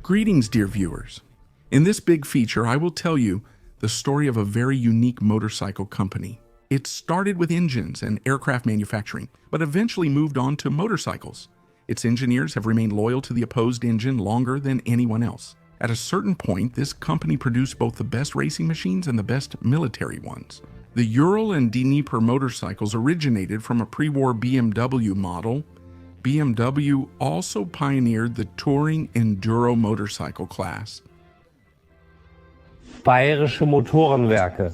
Greetings, dear viewers. In this big feature, I will tell you the story of a very unique motorcycle company. It started with engines and aircraft manufacturing, but eventually moved on to motorcycles. Its engineers have remained loyal to the opposed engine longer than anyone else. At a certain point, this company produced both the best racing machines and the best military ones. The Ural and Dnieper motorcycles originated from a pre-war BMW model. BMW also pioneered the touring enduro motorcycle class. Bayerische Motorenwerke.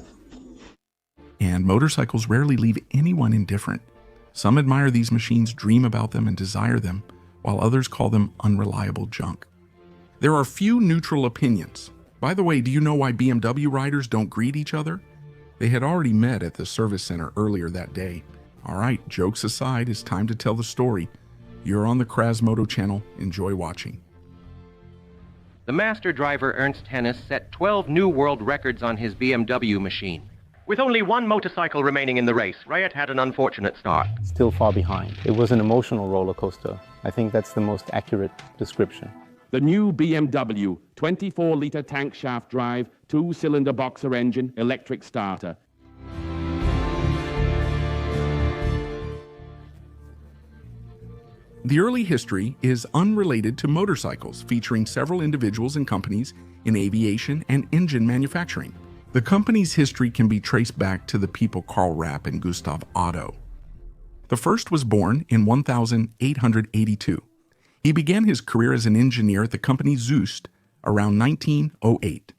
And motorcycles rarely leave anyone indifferent. Some admire these machines, dream about them, and desire them, while others call them unreliable junk. There are few neutral opinions. By the way, do you know why BMW riders don't greet each other? They had already met at the service center earlier that day. All right, jokes aside, it's time to tell the story. You're on the Krasmodo channel. Enjoy watching. The master driver Ernst Hennis set 12 new world records on his BMW machine. With only one motorcycle remaining in the race, Rapp had an unfortunate start. Still far behind. It was an emotional roller coaster. I think that's the most accurate description. The new BMW 24-liter tank shaft drive, 2-cylinder boxer engine, electric starter. The early history is unrelated to motorcycles, featuring several individuals and companies in aviation and engine manufacturing. The company's history can be traced back to the people Karl Rapp and Gustav Otto. The first was born in 1882. He began his career as an engineer at the company Zust around 1908.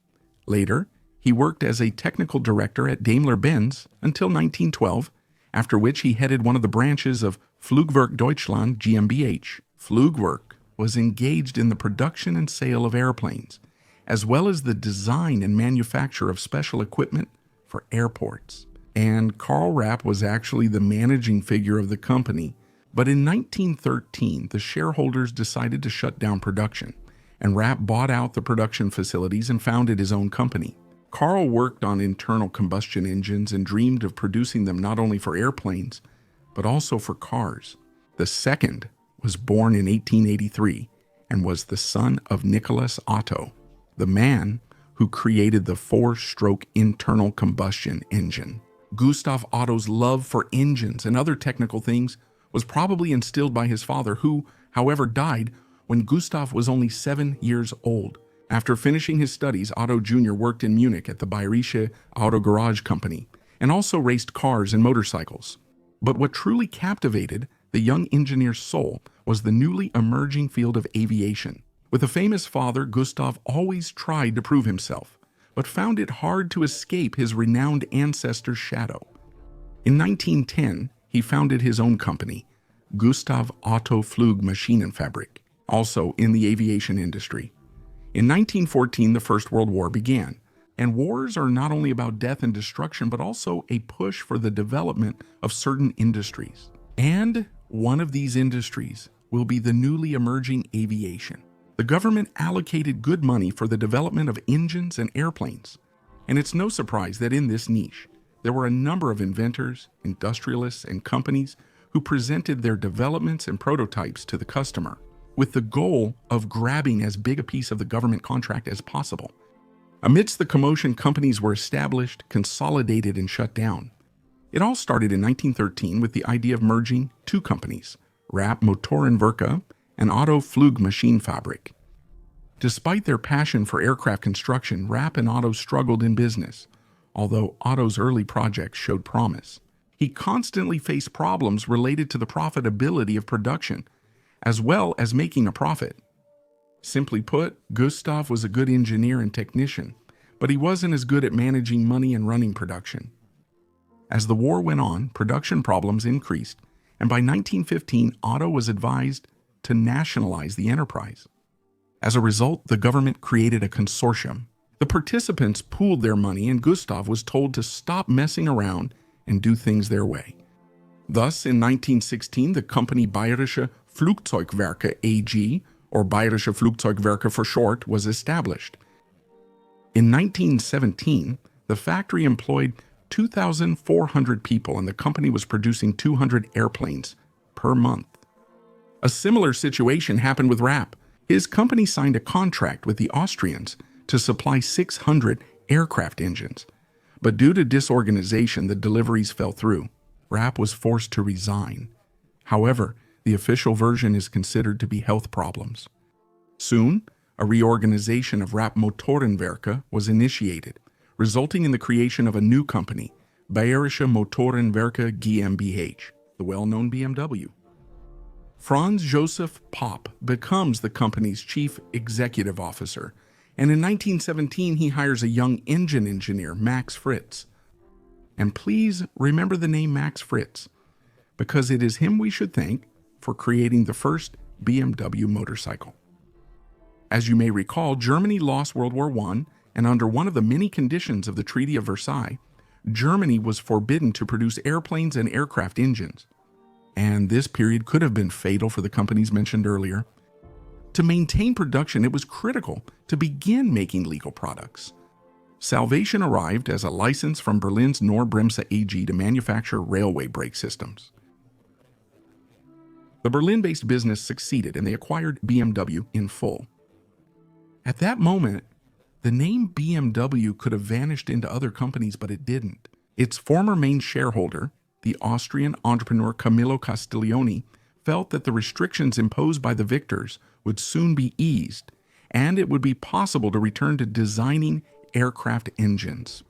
Later, he worked as a technical director at Daimler-Benz until 1912, after which he headed one of the branches of Flugwerk Deutschland GmbH. Flugwerk was engaged in the production and sale of airplanes, as well as the design and manufacture of special equipment for airports. And Karl Rapp was actually the managing figure of the company. But in 1913, the shareholders decided to shut down production, and Rapp bought out the production facilities and founded his own company. Karl worked on internal combustion engines and dreamed of producing them not only for airplanes, but also for cars. The second was born in 1883 and was the son of Nicholas Otto, the man who created the 4-stroke internal combustion engine. Gustav Otto's love for engines and other technical things was probably instilled by his father, who, however, died when Gustav was only 7 years old. After finishing his studies, Otto Jr. worked in Munich at the Bayerische Auto Garage Company and also raced cars and motorcycles. But what truly captivated the young engineer's soul was the newly emerging field of aviation. With a famous father, Gustav always tried to prove himself, but found it hard to escape his renowned ancestor's shadow. In 1910, he founded his own company, Gustav Otto Flug Maschinenfabrik, also in the aviation industry. In 1914, the First World War began, and wars are not only about death and destruction, but also a push for the development of certain industries. And one of these industries will be the newly emerging aviation. The government allocated good money for the development of engines and airplanes, and it's no surprise that in this niche, there were a number of inventors, industrialists, and companies who presented their developments and prototypes to the customer, with the goal of grabbing as big a piece of the government contract as possible. Amidst the commotion, companies were established, consolidated, and shut down. It all started in 1913 with the idea of merging two companies, Rapp Motorenwerke and Otto Flug Maschinenfabrik. Despite their passion for aircraft construction, Rapp and Otto struggled in business, although Otto's early projects showed promise. He constantly faced problems related to the profitability of production, as well as making a profit. Simply put, Gustav was a good engineer and technician, but he wasn't as good at managing money and running production. As the war went on, production problems increased, and by 1915, Otto was advised to nationalize the enterprise. As a result, the government created a consortium. The participants pooled their money, and Gustav was told to stop messing around and do things their way. Thus, in 1916, the company Bayerische Flugzeugwerke AG, or Bayerische Flugzeugwerke for short, was established. In 1917, the factory employed 2,400 people, and the company was producing 200 airplanes per month. A similar situation happened with Rapp. His company signed a contract with the Austrians to supply 600 aircraft engines, but due to disorganization, the deliveries fell through. Rapp was forced to resign. However, the official version is considered to be health problems. Soon, a reorganization of Rapp Motorenwerke was initiated, resulting in the creation of a new company, Bayerische Motorenwerke GmbH, the well-known BMW. Franz Josef Popp becomes the company's chief executive officer, and in 1917 he hires a young engine engineer, Max Fritz. And please remember the name Max Fritz, because it is him we should thank for creating the first BMW motorcycle. As you may recall, Germany lost World War I, and under one of the many conditions of the Treaty of Versailles, Germany was forbidden to produce airplanes and aircraft engines. And this period could have been fatal for the companies mentioned earlier. To maintain production, it was critical to begin making legal products. Salvation arrived as a license from Berlin's Knorr-Bremse AG to manufacture railway brake systems. The Berlin-based business succeeded and they acquired BMW in full. At that moment, the name BMW could have vanished into other companies, but it didn't. Its former main shareholder, the Austrian entrepreneur Camillo Castiglioni, felt that the restrictions imposed by the victors would soon be eased, and it would be possible to return to designing aircraft engines.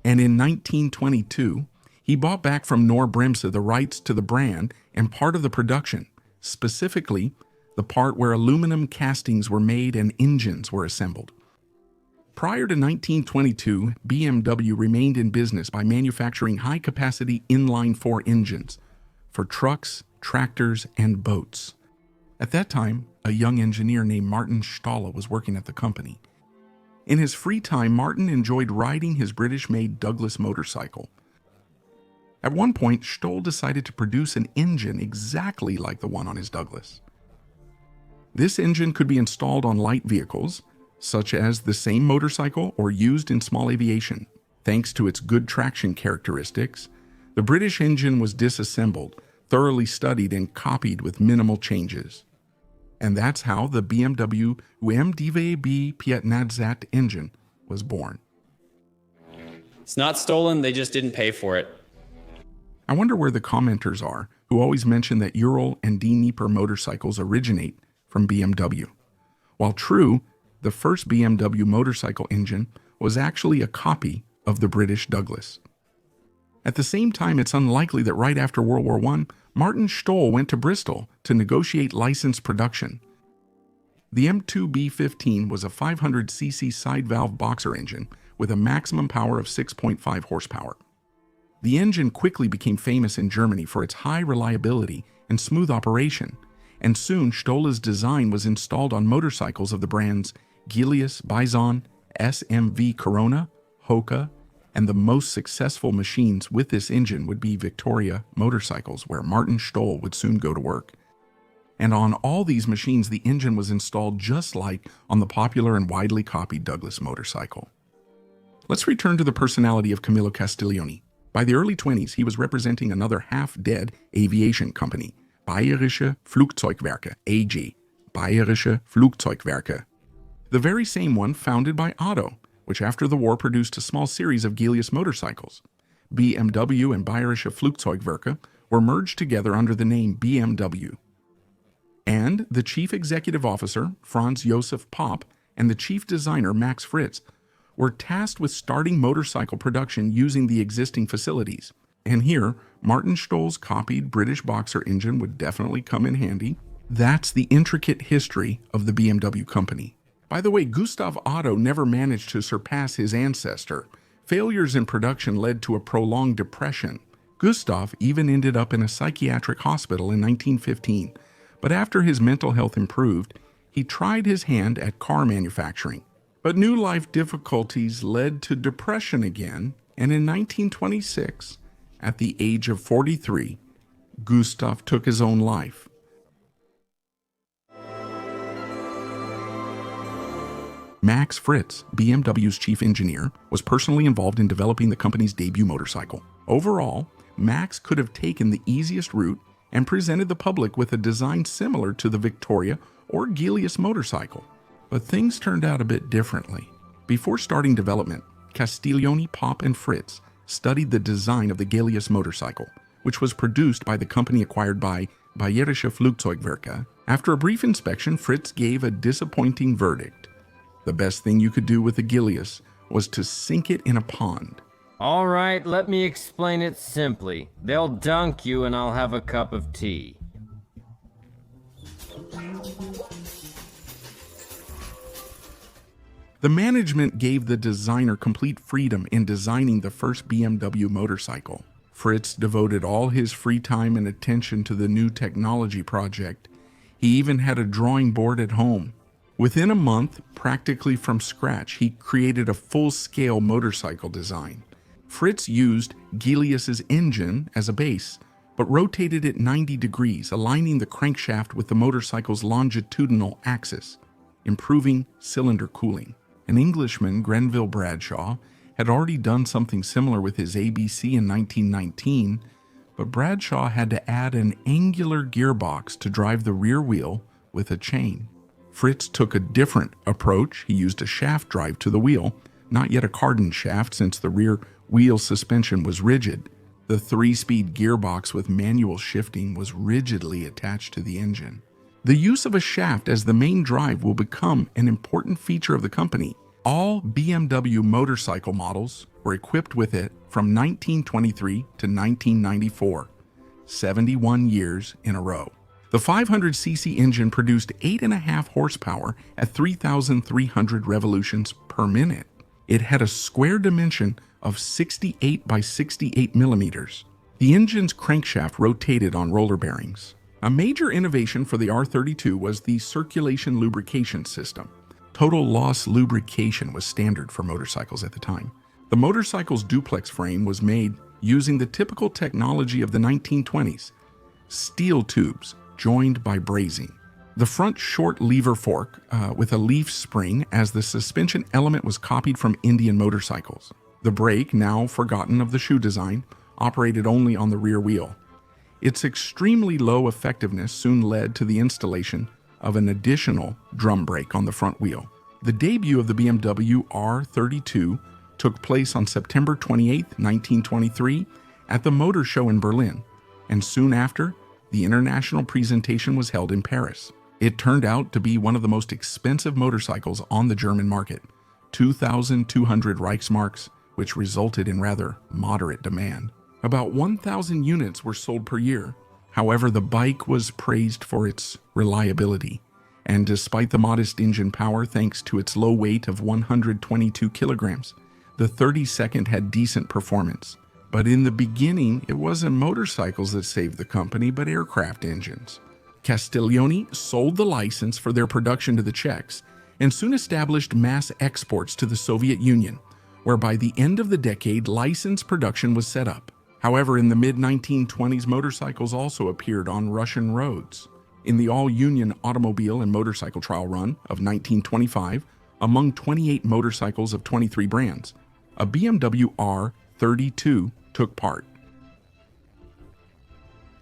And in 1922, he bought back from Knorr-Bremse the rights to the brand and part of the production, specifically the part where aluminum castings were made and engines were assembled. Prior to 1922, BMW remained in business by manufacturing high-capacity inline-four engines for trucks, tractors, and boats. At that time, a young engineer named Martin Stolle was working at the company. In his free time, Martin enjoyed riding his British-made Douglas motorcycle. At one point, Stoll decided to produce an engine exactly like the one on his Douglas. This engine could be installed on light vehicles, such as the same motorcycle, or used in small aviation. Thanks to its good traction characteristics, the British engine was disassembled, thoroughly studied, and copied with minimal changes. And that's how the BMW WWII Piatnadsat engine was born. It's not stolen, they just didn't pay for it. I wonder where the commenters are who always mention that Ural and Dnieper motorcycles originate from BMW. While true, the first BMW motorcycle engine was actually a copy of the British Douglas. At the same time, it's unlikely that right after World War I, Martin Stoll went to Bristol to negotiate licensed production. The M2B15 was a 500cc side-valve boxer engine with a maximum power of 6.5 horsepower. The engine quickly became famous in Germany for its high reliability and smooth operation, and soon Stolle's design was installed on motorcycles of the brands Gilius, Bison, SMV Corona, Hoka, and the most successful machines with this engine would be Victoria motorcycles, where Martin Stoll would soon go to work. And on all these machines, the engine was installed just like on the popular and widely copied Douglas motorcycle. Let's return to the personality of Camillo Castiglioni. By the early 20s, he was representing another half-dead aviation company, Bayerische Flugzeugwerke, AG, Bayerische Flugzeugwerke. The very same one founded by Otto, which after the war produced a small series of Gilius motorcycles. BMW and Bayerische Flugzeugwerke were merged together under the name BMW. And the chief executive officer, Franz Josef Popp, and the chief designer, Max Fritz, were tasked with starting motorcycle production using the existing facilities. And here, Martin Stoll's copied British Boxer engine would definitely come in handy. That's the intricate history of the BMW company. By the way, Gustav Otto never managed to surpass his ancestor. Failures in production led to a prolonged depression. Gustav even ended up in a psychiatric hospital in 1915, but after his mental health improved, he tried his hand at car manufacturing. But new life difficulties led to depression again, and in 1926, at the age of 43, Gustav took his own life. Max Fritz, BMW's chief engineer, was personally involved in developing the company's debut motorcycle. Overall, Max could have taken the easiest route and presented the public with a design similar to the Victoria or Gilius motorcycle. But things turned out a bit differently. Before starting development, Castiglione, Pop, and Fritz studied the design of the Gilius motorcycle, which was produced by the company acquired by Bayerische Flugzeugwerke. After a brief inspection, Fritz gave a disappointing verdict. The best thing you could do with the Gilius was to sink it in a pond. All right, let me explain it simply. They'll dunk you and I'll have a cup of tea. The management gave the designer complete freedom in designing the first BMW motorcycle. Fritz devoted all his free time and attention to the new technology project. He even had a drawing board at home. Within a month, practically from scratch, he created a full-scale motorcycle design. Fritz used Gilius's engine as a base, but rotated it 90 degrees, aligning the crankshaft with the motorcycle's longitudinal axis, improving cylinder cooling. An Englishman, Grenville Bradshaw, had already done something similar with his ABC in 1919, but Bradshaw had to add an angular gearbox to drive the rear wheel with a chain. Fritz took a different approach. He used a shaft drive to the wheel, not yet a cardan shaft since the rear wheel suspension was rigid. The 3-speed gearbox with manual shifting was rigidly attached to the engine. The use of a shaft as the main drive will become an important feature of the company. All BMW motorcycle models were equipped with it from 1923 to 1994, 71 years in a row. The 500cc engine produced 8.5 horsepower at 3,300 revolutions per minute. It had a square dimension of 68 by 68 millimeters. The engine's crankshaft rotated on roller bearings. A major innovation for the R32 was the circulation lubrication system. Total loss lubrication was standard for motorcycles at the time. The motorcycle's duplex frame was made using the typical technology of the 1920s, steel tubes joined by brazing. The front short lever fork with a leaf spring as the suspension element was copied from Indian motorcycles. The brake, now forgotten of the shoe design, operated only on the rear wheel. Its extremely low effectiveness soon led to the installation of an additional drum brake on the front wheel. The debut of the BMW R32 took place on September 28, 1923, at the Motor Show in Berlin, and soon after, the international presentation was held in Paris. It turned out to be one of the most expensive motorcycles on the German market, 2,200 Reichsmarks, which resulted in rather moderate demand. About 1,000 units were sold per year. However, the bike was praised for its reliability, and despite the modest engine power thanks to its low weight of 122 kilograms, the 32nd had decent performance. But in the beginning, it wasn't motorcycles that saved the company, but aircraft engines. Castiglione sold the license for their production to the Czechs and soon established mass exports to the Soviet Union, where by the end of the decade, license production was set up. However, in the mid-1920s, motorcycles also appeared on Russian roads. In the all-Union automobile and motorcycle trial run of 1925, among 28 motorcycles of 23 brands, a BMW R32 took part.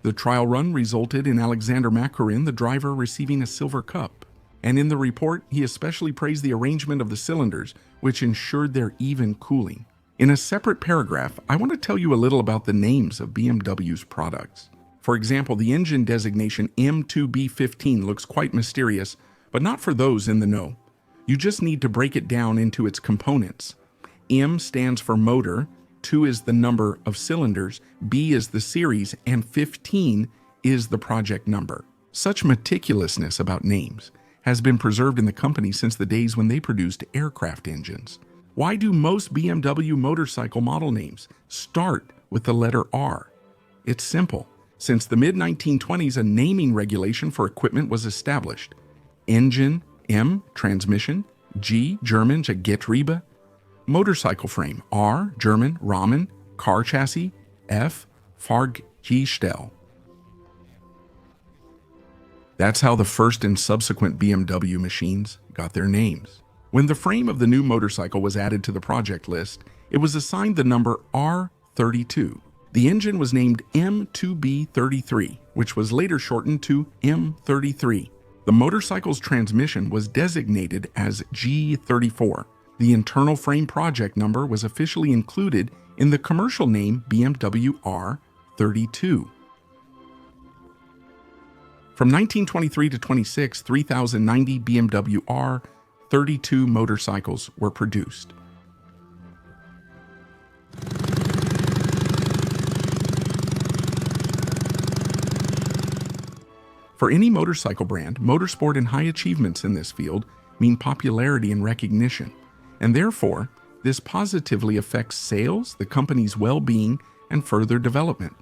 The trial run resulted in Alexander Makarin, the driver, receiving a silver cup. And in the report, he especially praised the arrangement of the cylinders, which ensured their even cooling. In a separate paragraph, I want to tell you a little about the names of BMW's products. For example, the engine designation M2B15 looks quite mysterious, but not for those in the know. You just need to break it down into its components. M stands for motor, 2 is the number of cylinders, B is the series, and 15 is the project number. Such meticulousness about names has been preserved in the company since the days when they produced aircraft engines. Why do most BMW motorcycle model names start with the letter R? It's simple. Since the mid-1920s, a naming regulation for equipment was established. Engine, M, transmission, G, German, Getriebe, motorcycle frame, R, German, Rahmen, car chassis, F, Fahrgestell. That's how the first and subsequent BMW machines got their names. When the frame of the new motorcycle was added to the project list, it was assigned the number R32. The engine was named M2B33, which was later shortened to M33. The motorcycle's transmission was designated as G34. The internal frame project number was officially included in the commercial name BMW R32. From 1923 to 26, 3,090 BMW R32 motorcycles were produced. For any motorcycle brand, motorsport and high achievements in this field mean popularity and recognition, and therefore, this positively affects sales, the company's well-being, and further development.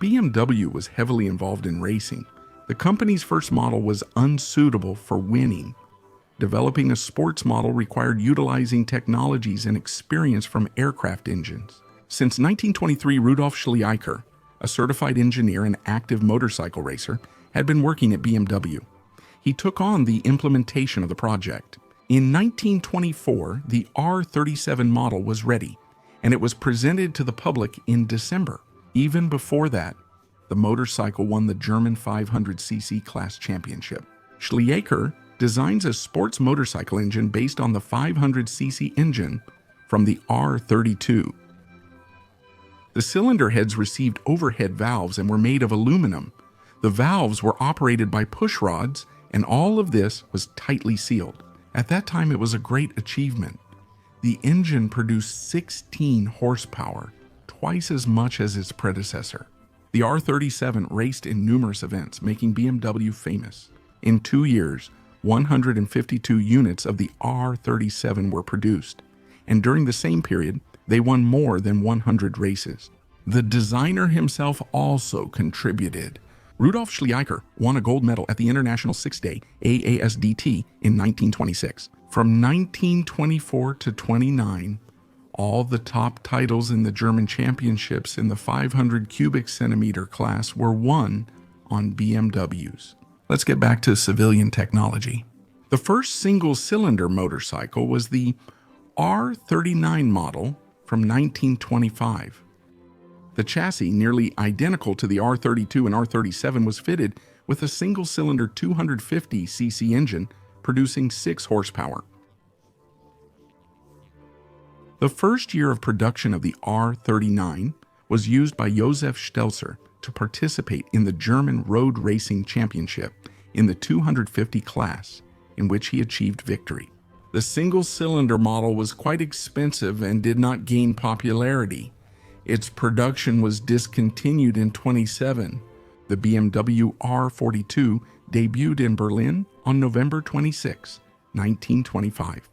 BMW was heavily involved in racing. The company's first model was unsuitable for winning. Developing a sports model required utilizing technologies and experience from aircraft engines. Since 1923, Rudolf Schleicher, a certified engineer and active motorcycle racer, had been working at BMW. He took on the implementation of the project. In 1924, the R37 model was ready, and it was presented to the public in December. Even before that, the motorcycle won the German 500cc class championship. Schleicher designs a sports motorcycle engine based on the 500cc engine from the R32. The cylinder heads received overhead valves and were made of aluminum. The valves were operated by push rods, and all of this was tightly sealed. At that time, it was a great achievement. The engine produced 16 horsepower, twice as much as its predecessor. The R37 raced in numerous events, making BMW famous. In 2 years, 152 units of the R37 were produced, and during the same period, they won more than 100 races. The designer himself also contributed. Rudolf Schleicher won a gold medal at the International Six-Day AASDT in 1926. From 1924 to 29, all the top titles in the German championships in the 500 cubic centimeter class were won on BMWs. Let's get back to civilian technology. The first single-cylinder motorcycle was the R39 model from 1925. The chassis, nearly identical to the R32 and R37, was fitted with a single-cylinder 250cc engine producing 6 horsepower. The first year of production of the R39 was used by Josef Stelzer to participate in the German Road Racing Championship in the 250 class, in which he achieved victory. The single-cylinder model was quite expensive and did not gain popularity. Its production was discontinued in 27. The BMW R42 debuted in Berlin on November 26, 1925.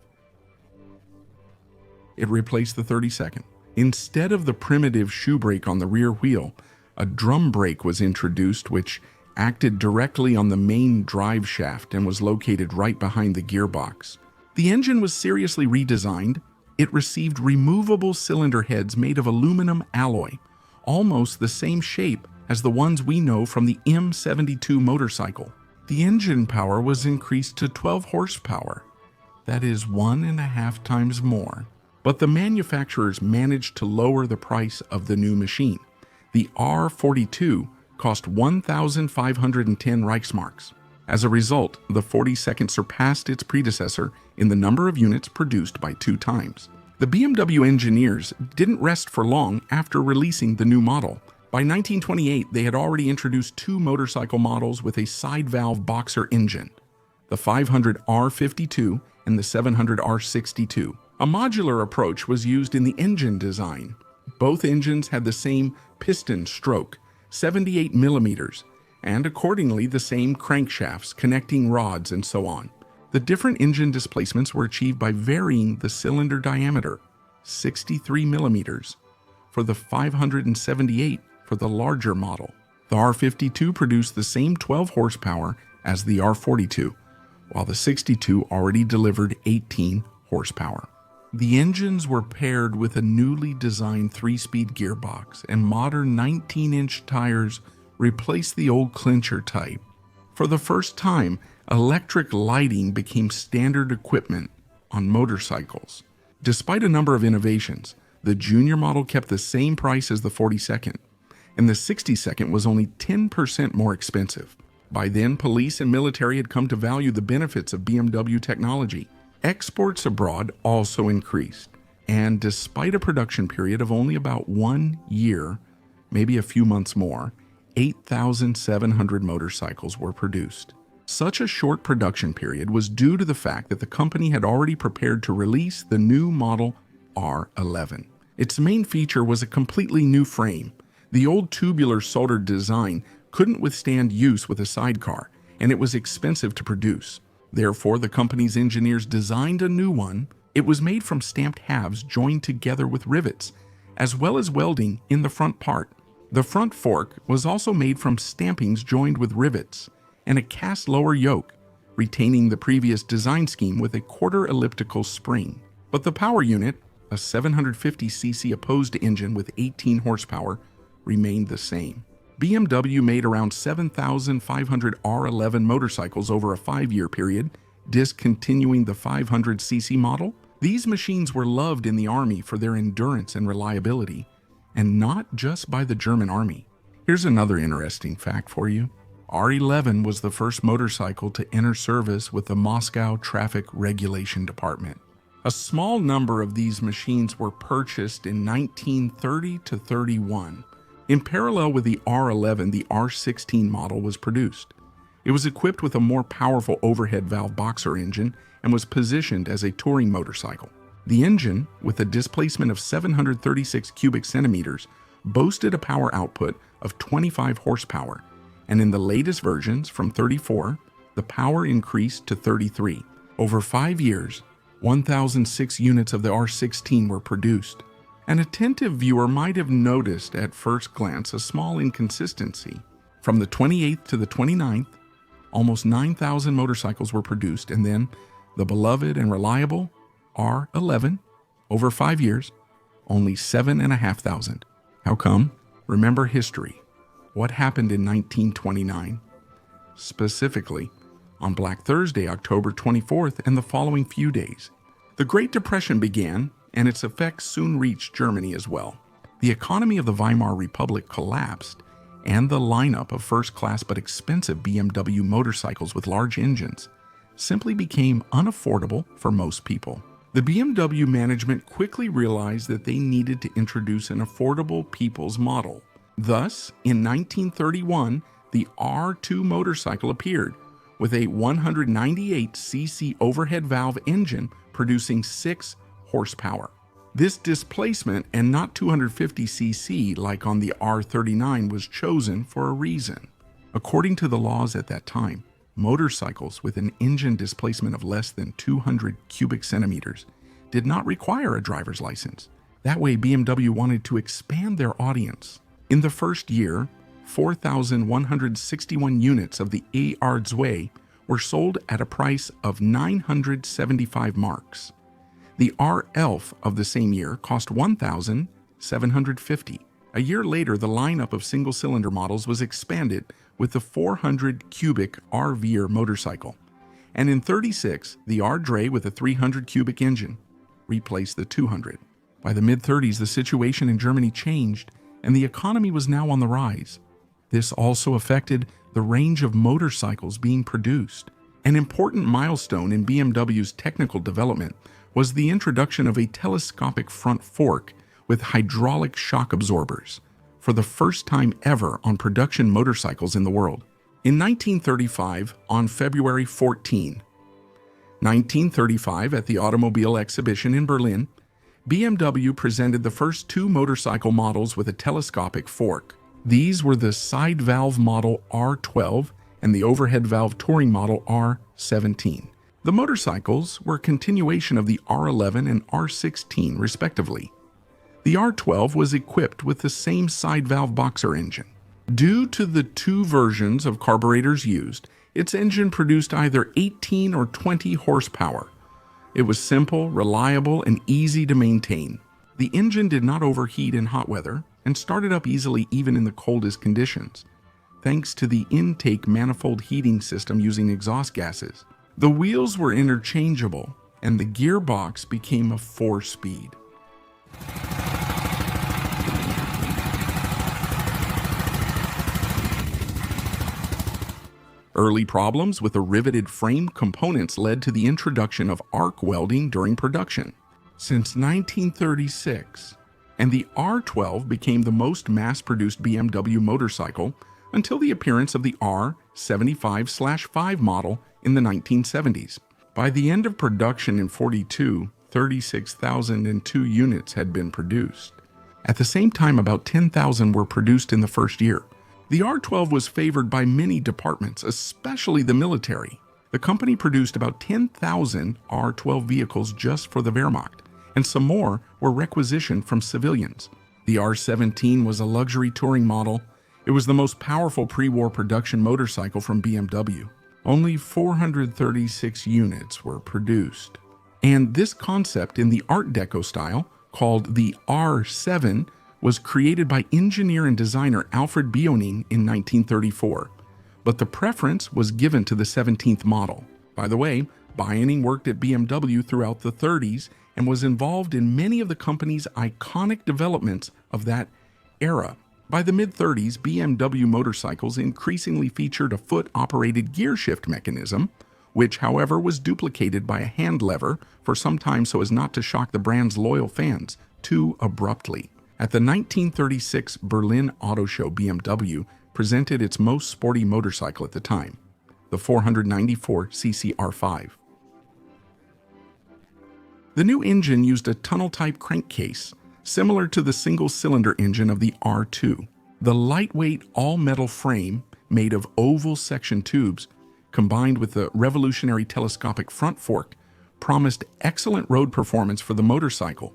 It replaced the 32nd. Instead of the primitive shoe brake on the rear wheel, a drum brake was introduced which acted directly on the main drive shaft and was located right behind the gearbox. The engine was seriously redesigned. It received removable cylinder heads made of aluminum alloy, almost the same shape as the ones we know from the M72 motorcycle. The engine power was increased to 12 horsepower. That is 1.5 times more. But the manufacturers managed to lower the price of the new machine. The R42 cost 1,510 Reichsmarks. As a result, the 42nd surpassed its predecessor in the number of units produced by 2 times. The BMW engineers didn't rest for long after releasing the new model. By 1928, they had already introduced 2 motorcycle models with a side-valve boxer engine, the 500 R52 and the 700 R62. A modular approach was used in the engine design. Both engines had the same piston stroke, 78 millimeters, and accordingly the same crankshafts, connecting rods, and so on. The different engine displacements were achieved by varying the cylinder diameter, 63 millimeters, for the 578 for the larger model. The R52 produced the same 12 horsepower as the R42, while the 62 already delivered 18 horsepower. The engines were paired with a newly designed 3-speed gearbox, and modern 19-inch tires replaced the old clincher type. For the first time, electric lighting became standard equipment on motorcycles. Despite a number of innovations, the junior model kept the same price as the 42nd, and the 62nd was only 10% more expensive. By then, police and military had come to value the benefits of BMW technology. Exports abroad also increased, and despite a production period of only about 1 year, maybe a few months more, 8,700 motorcycles were produced. Such a short production period was due to the fact that the company had already prepared to release the new model R11. Its main feature was a completely new frame. The old tubular soldered design couldn't withstand use with a sidecar, and it was expensive to produce. Therefore, the company's engineers designed a new one. It was made from stamped halves joined together with rivets, as well as welding in the front part. The front fork was also made from stampings joined with rivets and a cast lower yoke, retaining the previous design scheme with a quarter elliptical spring. But the power unit, a 750cc opposed engine with 18 horsepower, remained the same. BMW made around 7,500 R11 motorcycles over a 5-year period, discontinuing the 500cc model. These machines were loved in the Army for their endurance and reliability, and not just by the German Army. Here's another interesting fact for you. R11 was the first motorcycle to enter service with the Moscow Traffic Regulation Department. A small number of these machines were purchased in 1930 to 31. In parallel with the R11, the R16 model was produced. It was equipped with a more powerful overhead valve boxer engine and was positioned as a touring motorcycle. The engine, with a displacement of 736 cubic centimeters, boasted a power output of 25 horsepower, and in the latest versions, from 34, the power increased to 33. Over 5 years, 1,006 units of the R16 were produced. An attentive viewer might have noticed at first glance a small inconsistency. From the 28th to the 29th, almost 9,000 motorcycles were produced, and then the beloved and reliable R11, over 5 years, only 7,500. How come? Remember history. What happened in 1929? Specifically, on Black Thursday, October 24th, and the following few days. The Great Depression began, and its effects soon reached Germany as well. The economy of the Weimar Republic collapsed, and the lineup of first-class but expensive BMW motorcycles with large engines simply became unaffordable for most people. The BMW management quickly realized that they needed to introduce an affordable people's model. Thus, in 1931, the R2 motorcycle appeared, with a 198cc overhead valve engine producing 6 horsepower. This displacement, and not 250cc like on the R39, was chosen for a reason. According to the laws at that time, motorcycles with an engine displacement of less than 200 cubic centimeters did not require a driver's license. That way, BMW wanted to expand their audience. In the first year, 4,161 units of the WWII were sold at a price of 975 marks. The R11 of the same year cost 1,750. A year later, the lineup of single-cylinder models was expanded with the 400 cubic R-Veer motorcycle. And in 36, the R-Dre with a 300 cubic engine replaced the 200. By the mid-30s, the situation in Germany changed, and the economy was now on the rise. This also affected the range of motorcycles being produced. An important milestone in BMW's technical development was the introduction of a telescopic front fork with hydraulic shock absorbers, for the first time ever on production motorcycles in the world. In 1935, on February 14, 1935, at the Automobile Exhibition in Berlin, BMW presented the first 2 motorcycle models with a telescopic fork. These were the side valve model R12 and the overhead valve touring model R17. The motorcycles were a continuation of the R11 and R16, respectively. The R12 was equipped with the same side valve boxer engine. Due to the 2 versions of carburetors used, its engine produced either 18 or 20 horsepower. It was simple, reliable, and easy to maintain. The engine did not overheat in hot weather and started up easily even in the coldest conditions, thanks to the intake manifold heating system using exhaust gases. The wheels were interchangeable, and the gearbox became a 4-speed. Early problems with the riveted frame components led to the introduction of arc welding during production. Since 1936, and the R12 became the most mass-produced BMW motorcycle until the appearance of the R75/5 model in the 1970s. By the end of production in 42, 36,002 units had been produced. At the same time, about 10,000 were produced in the first year. The R12 was favored by many departments, especially the military. The company produced about 10,000 R12 vehicles just for the Wehrmacht, and some more were requisitioned from civilians. The R17 was a luxury touring model. It was the most powerful pre-war production motorcycle from BMW. Only 436 units were produced. And this concept in the Art Deco style, called the R7, was created by engineer and designer Alfred Bioning in 1934. But the preference was given to the 17th model. By the way, Bioning worked at BMW throughout the 30s and was involved in many of the company's iconic developments of that era. By the mid-30s, BMW motorcycles increasingly featured a foot-operated gear shift mechanism, which, however, was duplicated by a hand lever for some time so as not to shock the brand's loyal fans too abruptly. At the 1936 Berlin Auto Show, BMW presented its most sporty motorcycle at the time, the 494cc R5. The new engine used a tunnel-type crankcase, similar to the single-cylinder engine of the R2. The lightweight all-metal frame, made of oval section tubes, combined with the revolutionary telescopic front fork, promised excellent road performance for the motorcycle,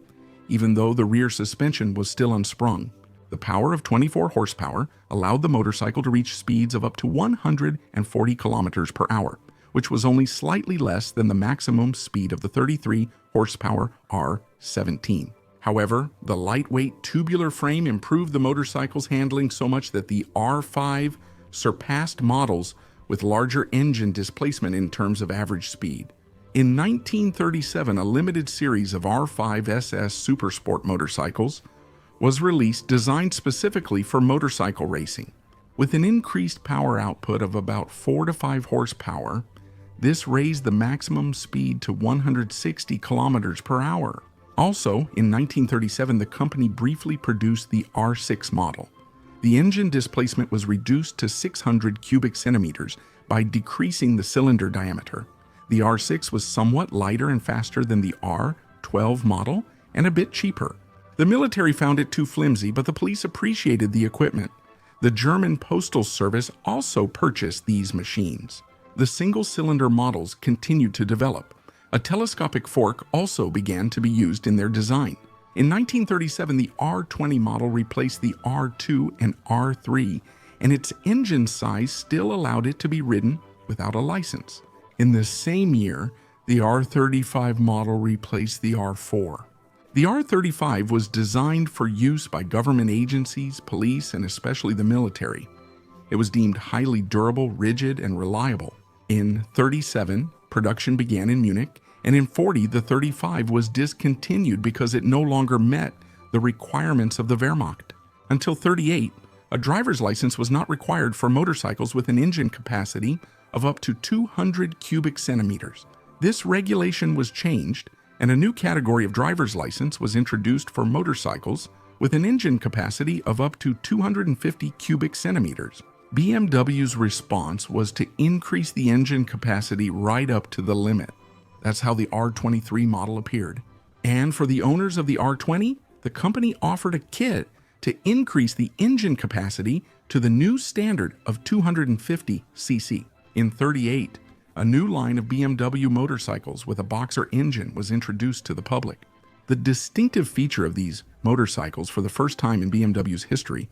even though the rear suspension was still unsprung. The power of 24 horsepower allowed the motorcycle to reach speeds of up to 140 kilometers per hour, which was only slightly less than the maximum speed of the 33 horsepower R17. However, the lightweight tubular frame improved the motorcycle's handling so much that the R5 surpassed models with larger engine displacement in terms of average speed. In 1937, a limited series of R5 SS Supersport motorcycles was released designed specifically for motorcycle racing. With an increased power output of about 4 to 5 horsepower, this raised the maximum speed to 160 kilometers per hour. Also, in 1937, the company briefly produced the R6 model. The engine displacement was reduced to 600 cubic centimeters by decreasing the cylinder diameter. The R6 was somewhat lighter and faster than the R12 model and a bit cheaper. The military found it too flimsy, but the police appreciated the equipment. The German Postal Service also purchased these machines. The single-cylinder models continued to develop. A telescopic fork also began to be used in their design. In 1937, the R20 model replaced the R2 and R3, and its engine size still allowed it to be ridden without a license. In the same year, the R35 model replaced the R4. The R35 was designed for use by government agencies, police, and especially the military. It was deemed highly durable, rigid, and reliable. In 37, production began in Munich, and in 40, the 35 was discontinued because it no longer met the requirements of the Wehrmacht. Until 38, a driver's license was not required for motorcycles with an engine capacity of up to 200 cubic centimeters. This regulation was changed, and a new category of driver's license was introduced for motorcycles with an engine capacity of up to 250 cubic centimeters. BMW's response was to increase the engine capacity right up to the limit. That's how the R23 model appeared. And for the owners of the R20, the company offered a kit to increase the engine capacity to the new standard of 250 cc. In 38, a new line of BMW motorcycles with a boxer engine was introduced to the public. The distinctive feature of these motorcycles for the first time in BMW's history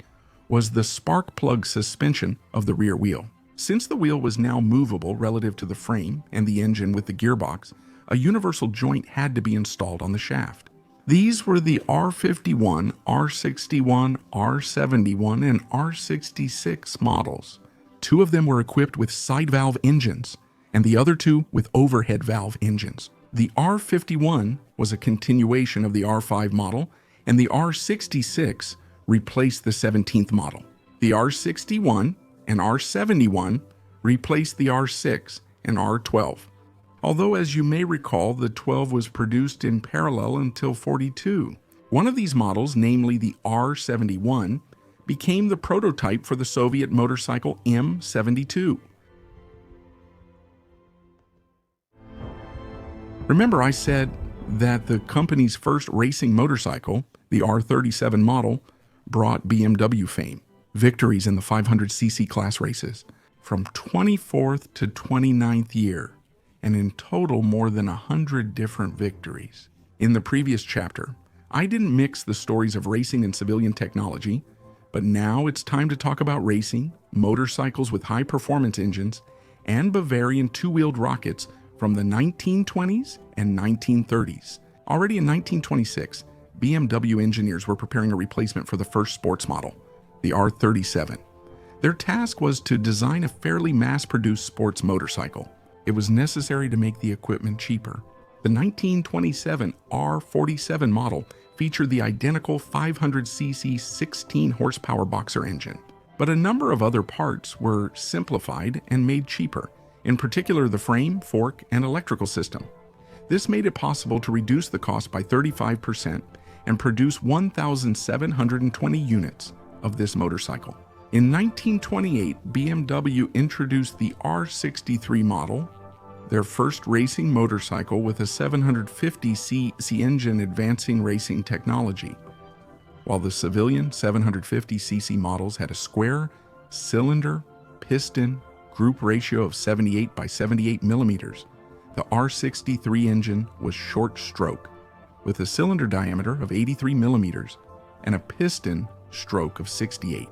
was the spark plug suspension of the rear wheel. Since the wheel was now movable relative to the frame and the engine with the gearbox, a universal joint had to be installed on the shaft. These were the R51, R61, R71, and R66 models. Two of them were equipped with side valve engines, and the other two with overhead valve engines. The R51 was a continuation of the R5 model, and the R66 replaced the 17th model. The R61 and R71 replaced the R6 and R12. Although, as you may recall, the 12 was produced in parallel until 42. One of these models, namely the R71, became the prototype for the Soviet motorcycle M72. Remember, I said that the company's first racing motorcycle, the R37 model, brought BMW fame, victories in the 500cc class races, from 24th to 29th year, and in total more than 100 different victories. In the previous chapter, I didn't mix the stories of racing and civilian technology, but now it's time to talk about racing, motorcycles with high-performance engines, and Bavarian two-wheeled rockets from the 1920s and 1930s. Already in 1926, BMW engineers were preparing a replacement for the first sports model, the R37. Their task was to design a fairly mass-produced sports motorcycle. It was necessary to make the equipment cheaper. The 1927 R47 model featured the identical 500cc 16-horsepower boxer engine, but a number of other parts were simplified and made cheaper, in particular the frame, fork, and electrical system. This made it possible to reduce the cost by 35% and produce 1,720 units of this motorcycle. In 1928, BMW introduced the R63 model, their first racing motorcycle with a 750cc engine advancing racing technology, while the civilian 750cc models had a square, cylinder, piston, group ratio of 78 by 78 millimeters. The R63 engine was short stroke, with a cylinder diameter of 83 millimeters and a piston stroke of 68.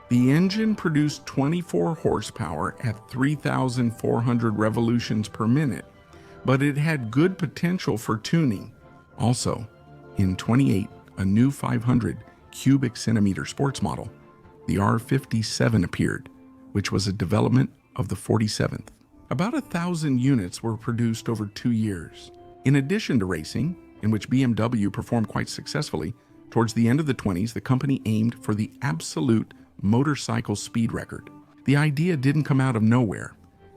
The engine produced 24 horsepower at 3,400 revolutions per minute, but it had good potential for tuning. Also, in 28, a new 500 cubic centimeter sports model, the R57, appeared, which was a development of the 47th. About 1,000 units were produced over 2 years. In addition to racing, in which BMW performed quite successfully, towards the end of the 20s, the company aimed for the absolute motorcycle speed record. The idea didn't come out of nowhere.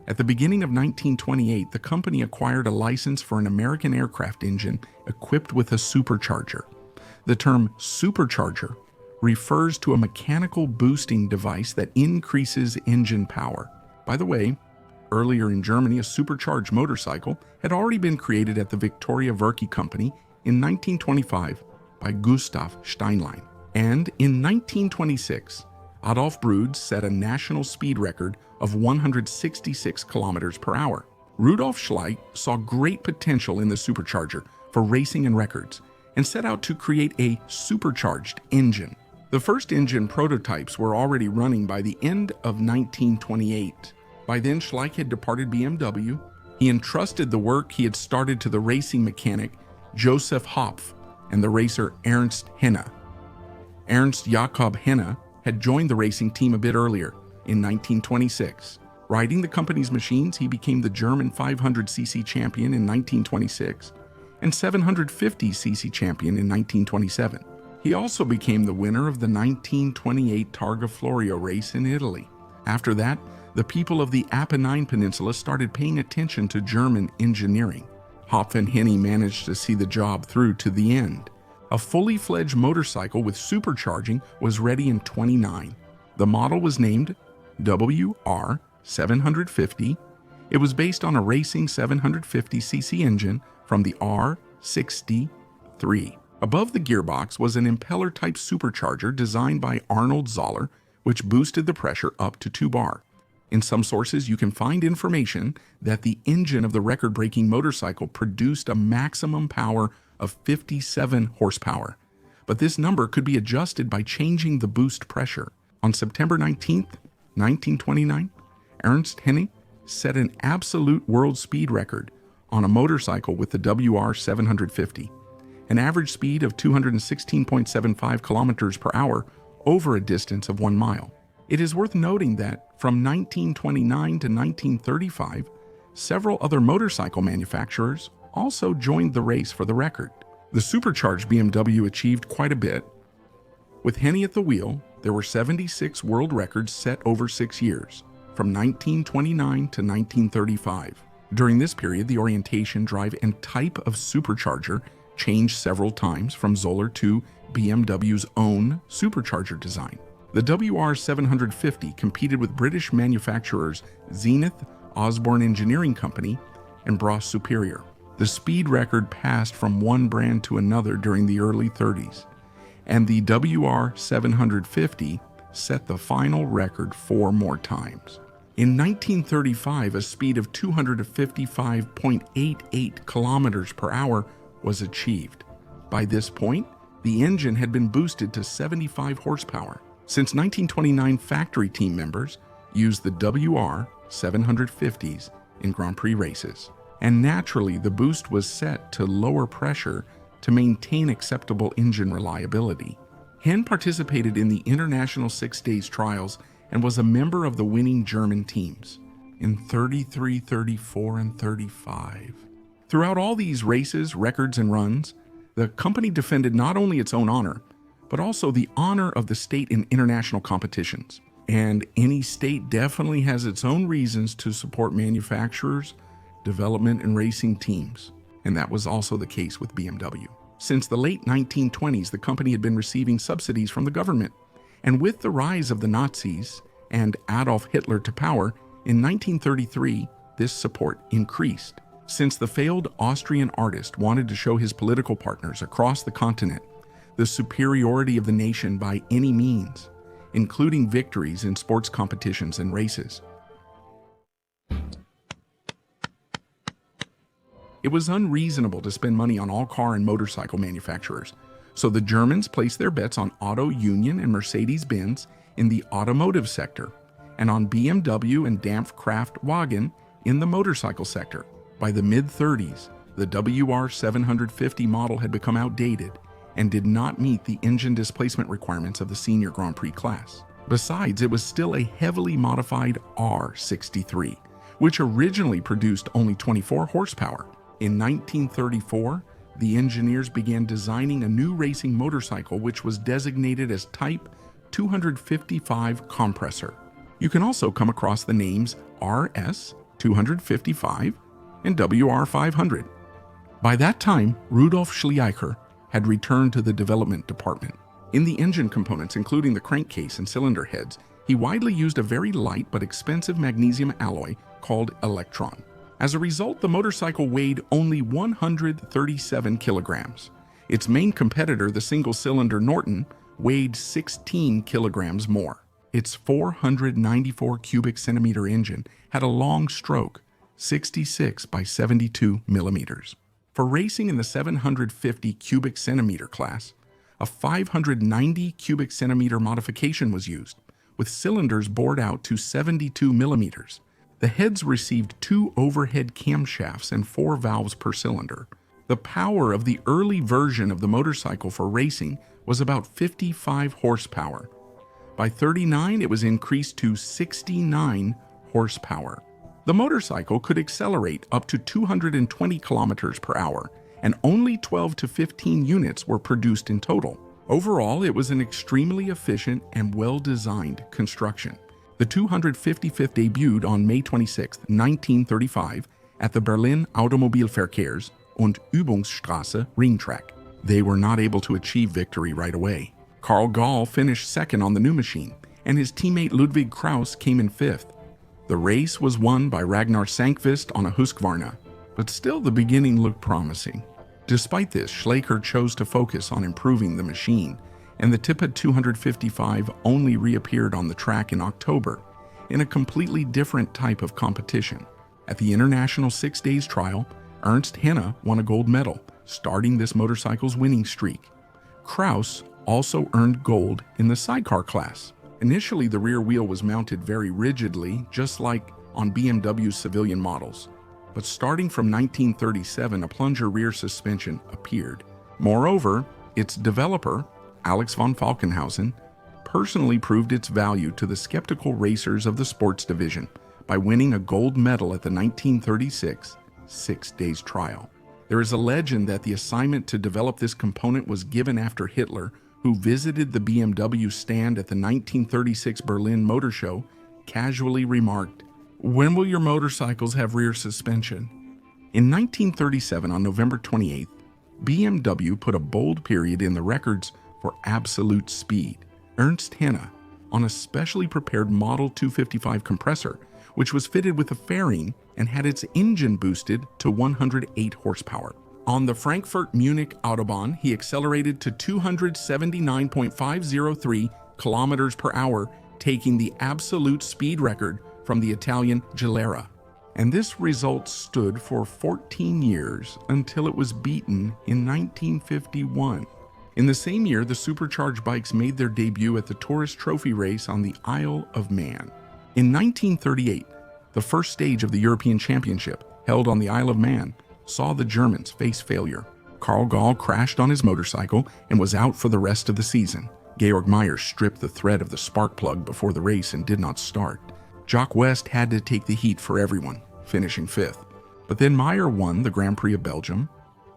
At the beginning of 1928, the company acquired a license for an American aircraft engine equipped with a supercharger. The term supercharger refers to a mechanical boosting device that increases engine power. By the way, earlier in Germany, a supercharged motorcycle had already been created at the Victoria Verkey Company in 1925 by Gustav Steinlein. And in 1926, Adolf Brüd set a national speed record of 166 kilometers per hour. Rudolf Schleich saw great potential in the supercharger for racing and records and set out to create a supercharged engine. The first engine prototypes were already running by the end of 1928. By then, Schleich had departed BMW. He entrusted the work he had started to the racing mechanic Joseph Hopf and the racer Ernst Henne. Ernst Jakob Henne had joined the racing team a bit earlier, in 1926. Riding the company's machines, he became the German 500cc champion in 1926 and 750cc champion in 1927. He also became the winner of the 1928 Targa Florio race in Italy. After that, the people of the Apennine Peninsula started paying attention to German engineering. Hopf and Henny managed to see the job through to the end. A fully fledged motorcycle with supercharging was ready in 29. The model was named WR750. It was based on a racing 750cc engine from the R63. Above the gearbox was an impeller-type supercharger designed by Arnold Zoller, which boosted the pressure up to 2 bar. In some sources, you can find information that the engine of the record-breaking motorcycle produced a maximum power of 57 horsepower, but this number could be adjusted by changing the boost pressure. On September 19, 1929, Ernst Hennig set an absolute world speed record on a motorcycle with the WR750, an average speed of 216.75 kilometers per hour over a distance of 1 mile. It is worth noting that from 1929 to 1935, several other motorcycle manufacturers also joined the race for the record. The supercharged BMW achieved quite a bit. With Henny at the wheel, there were 76 world records set over 6 years. from 1929 to 1935. During this period, the orientation, drive, and type of supercharger changed several times from Zoller to BMW's own supercharger design. The WR750 competed with British manufacturers Zenith, Osborne Engineering Company, and Bros Superior. The speed record passed from one brand to another during the early 30s, and the WR750 set the final record 4 more times. In 1935, a speed of 255.88 kilometers per hour was achieved. By this point, the engine had been boosted to 75 horsepower. Since 1929, factory team members used the WR750s in Grand Prix races, and naturally the boost was set to lower pressure to maintain acceptable engine reliability. Henn participated in the International 6 Days trials and was a member of the winning German teams in 33, 34, and 35. Throughout all these races, records, and runs, the company defended not only its own honor, but also the honor of the state in international competitions. And any state definitely has its own reasons to support manufacturers, development, and racing teams. And that was also the case with BMW. Since the late 1920s, the company had been receiving subsidies from the government. And with the rise of the Nazis and Adolf Hitler to power, in 1933, this support increased. Since the failed Austrian artist wanted to show his political partners across the continent the superiority of the nation by any means, including victories in sports competitions and races. It was unreasonable to spend money on all car and motorcycle manufacturers, so the Germans placed their bets on Otto, Union, and Mercedes-Benz in the automotive sector, and on BMW and Dampfkraftwagen in the motorcycle sector. By the mid-30s, the WR750 model had become outdated and did not meet the engine displacement requirements of the senior Grand Prix class. Besides, it was still a heavily modified R63, which originally produced only 24 horsepower. In 1934, the engineers began designing a new racing motorcycle which was designated as Type 255 Compressor. You can also come across the names RS 255 and WR500. By that time, Rudolf Schleicher had returned to the development department. In the engine components, including the crankcase and cylinder heads, he widely used a very light but expensive magnesium alloy called Electron. As a result, the motorcycle weighed only 137 kilograms. Its main competitor, the single-cylinder Norton, weighed 16 kilograms more. Its 494 cubic centimeter engine had a long stroke, 66 by 72 millimeters. For racing in the 750 cubic centimeter class, a 590 cubic centimeter modification was used, with cylinders bored out to 72 millimeters. The heads received 2 overhead camshafts and 4 valves per cylinder. The power of the early version of the motorcycle for racing was about 55 horsepower. By 39, it was increased to 69 horsepower. The motorcycle could accelerate up to 220 kilometers per hour, and only 12 to 15 units were produced in total. Overall, it was an extremely efficient and well-designed construction. The 255th debuted on May 26, 1935, at the Berlin Automobilverkehrs- und Übungsstraße ring track. They were not able to achieve victory right away. Karl Gall finished second on the new machine, and his teammate Ludwig Kraus came in 5th. The race was won by Ragnar Sankvist on a Husqvarna, but still the beginning looked promising. Despite this, Schleicher chose to focus on improving the machine, and the Tippett 255 only reappeared on the track in October in a completely different type of competition. At the International 6 Days trial, Ernst Henne won a gold medal, starting this motorcycle's winning streak. Kraus also earned gold in the sidecar class. Initially, the rear wheel was mounted very rigidly, just like on BMW's civilian models. But starting from 1937, a plunger rear suspension appeared. Moreover, its developer, Alex von Falkenhausen, personally proved its value to the skeptical racers of the sports division by winning a gold medal at the 1936 6 Days trial. There is a legend that the assignment to develop this component was given after Hitler, who visited the BMW stand at the 1936 Berlin Motor Show casually remarked, "When will your motorcycles have rear suspension?" In 1937, on November 28th, BMW put a bold period in the records for absolute speed. Ernst Henne, on a specially prepared Model 255 compressor, which was fitted with a fairing and had its engine boosted to 108 horsepower. On the Frankfurt-Munich Autobahn, he accelerated to 279.503 kilometers per hour, taking the absolute speed record from the Italian Gilera. And this result stood for 14 years until it was beaten in 1951. In the same year, the supercharged bikes made their debut at the Tourist Trophy race on the Isle of Man. In 1938, the first stage of the European Championship, held on the Isle of Man, saw the Germans face failure. Karl Gall crashed on his motorcycle and was out for the rest of the season. Georg Meyer stripped the thread of the spark plug before the race and did not start. Jacques West had to take the heat for everyone, finishing 5th. But then Meyer won the Grand Prix of Belgium,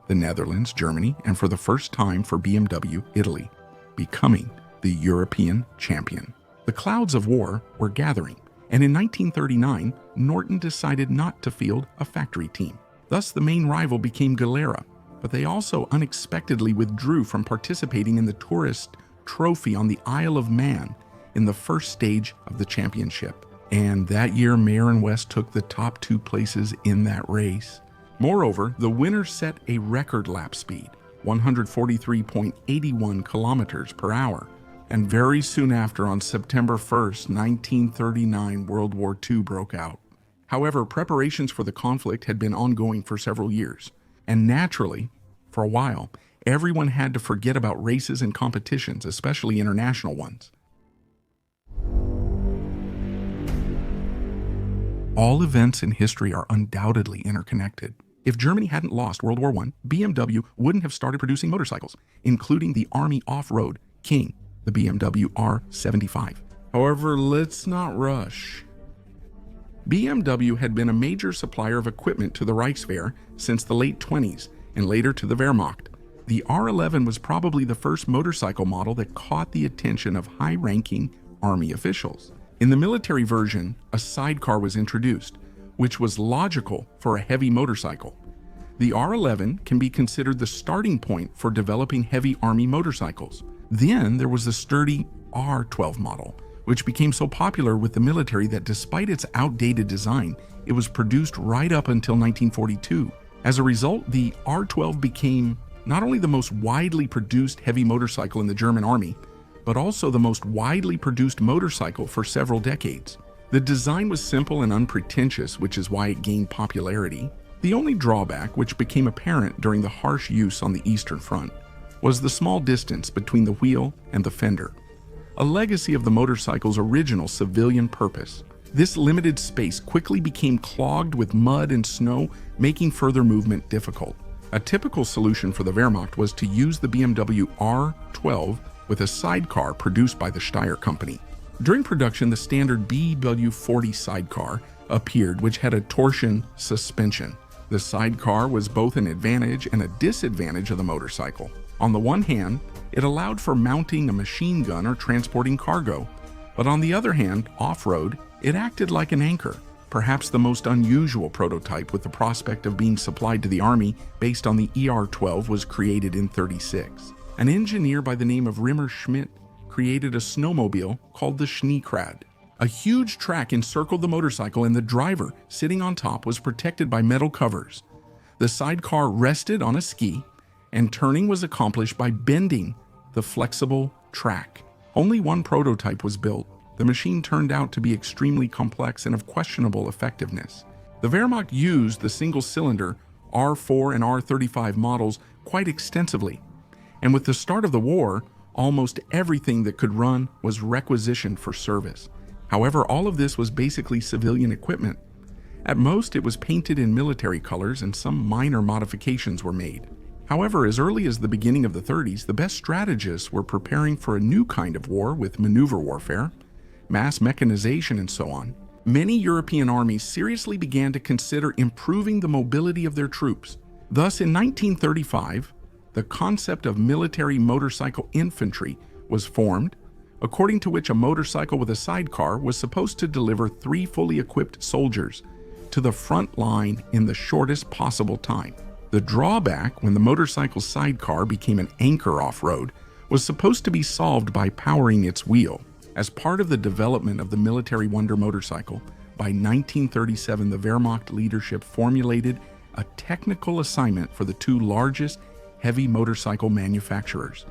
the Netherlands, Germany, and for the first time for BMW, Italy, becoming the European champion. The clouds of war were gathering, and in 1939, Norton decided not to field a factory team. Thus, the main rival became Gilera, but they also unexpectedly withdrew from participating in the Tourist Trophy on the Isle of Man in the first stage of the championship. And that year, Meyer and West took the top 2 places in that race. Moreover, the winner set a record lap speed, 143.81 kilometers per hour. And very soon after, on September 1st, 1939, World War II broke out. However, preparations for the conflict had been ongoing for several years. And naturally, for a while, everyone had to forget about races and competitions, especially international ones. All events in history are undoubtedly interconnected. If Germany hadn't lost World War I, BMW wouldn't have started producing motorcycles, including the Army Off-Road King, the BMW R75. However, let's not rush. BMW had been a major supplier of equipment to the Reichswehr since the late 20s and later to the Wehrmacht. The R11 was probably the first motorcycle model that caught the attention of high-ranking Army officials. In the military version, a sidecar was introduced, which was logical for a heavy motorcycle. The R11 can be considered the starting point for developing heavy Army motorcycles. Then there was the sturdy R12 model, which became so popular with the military that despite its outdated design, it was produced right up until 1942. As a result, the R12 became not only the most widely produced heavy motorcycle in the German Army, but also the most widely produced motorcycle for several decades. The design was simple and unpretentious, which is why it gained popularity. The only drawback, which became apparent during the harsh use on the Eastern Front, was the small distance between the wheel and the fender, a legacy of the motorcycle's original civilian purpose. This limited space quickly became clogged with mud and snow, making further movement difficult. A typical solution for the Wehrmacht was to use the BMW R12 with a sidecar produced by the Steyr company. During production, the standard BW40 sidecar appeared, which had a torsion suspension. The sidecar was both an advantage and a disadvantage of the motorcycle. On the one hand, it allowed for mounting a machine gun or transporting cargo, but on the other hand, off-road, it acted like an anchor, perhaps the most unusual prototype with the prospect of being supplied to the Army based on the ER-12 was created in '36. An engineer by the name of Rimmer Schmidt created a snowmobile called the Schneekrad. A huge track encircled the motorcycle and the driver, sitting on top, was protected by metal covers. The sidecar rested on a ski, and turning was accomplished by bending the flexible track. Only one prototype was built. The machine turned out to be extremely complex and of questionable effectiveness. The Wehrmacht used the single-cylinder R4 and R35 models quite extensively, and with the start of the war, almost everything that could run was requisitioned for service. However, all of this was basically civilian equipment. At most, it was painted in military colors and some minor modifications were made. However, as early as the beginning of the 30s, the best strategists were preparing for a new kind of war with maneuver warfare, mass mechanization, and so on. Many European armies seriously began to consider improving the mobility of their troops. Thus, in 1935, the concept of military motorcycle infantry was formed, according to which a motorcycle with a sidecar was supposed to deliver 3 fully equipped soldiers to the front line in the shortest possible time. The drawback when the motorcycle's sidecar became an anchor off-road was supposed to be solved by powering its wheel. As part of the development of the military wonder motorcycle, by 1937 the Wehrmacht leadership formulated a technical assignment for the 2 largest heavy motorcycle manufacturers,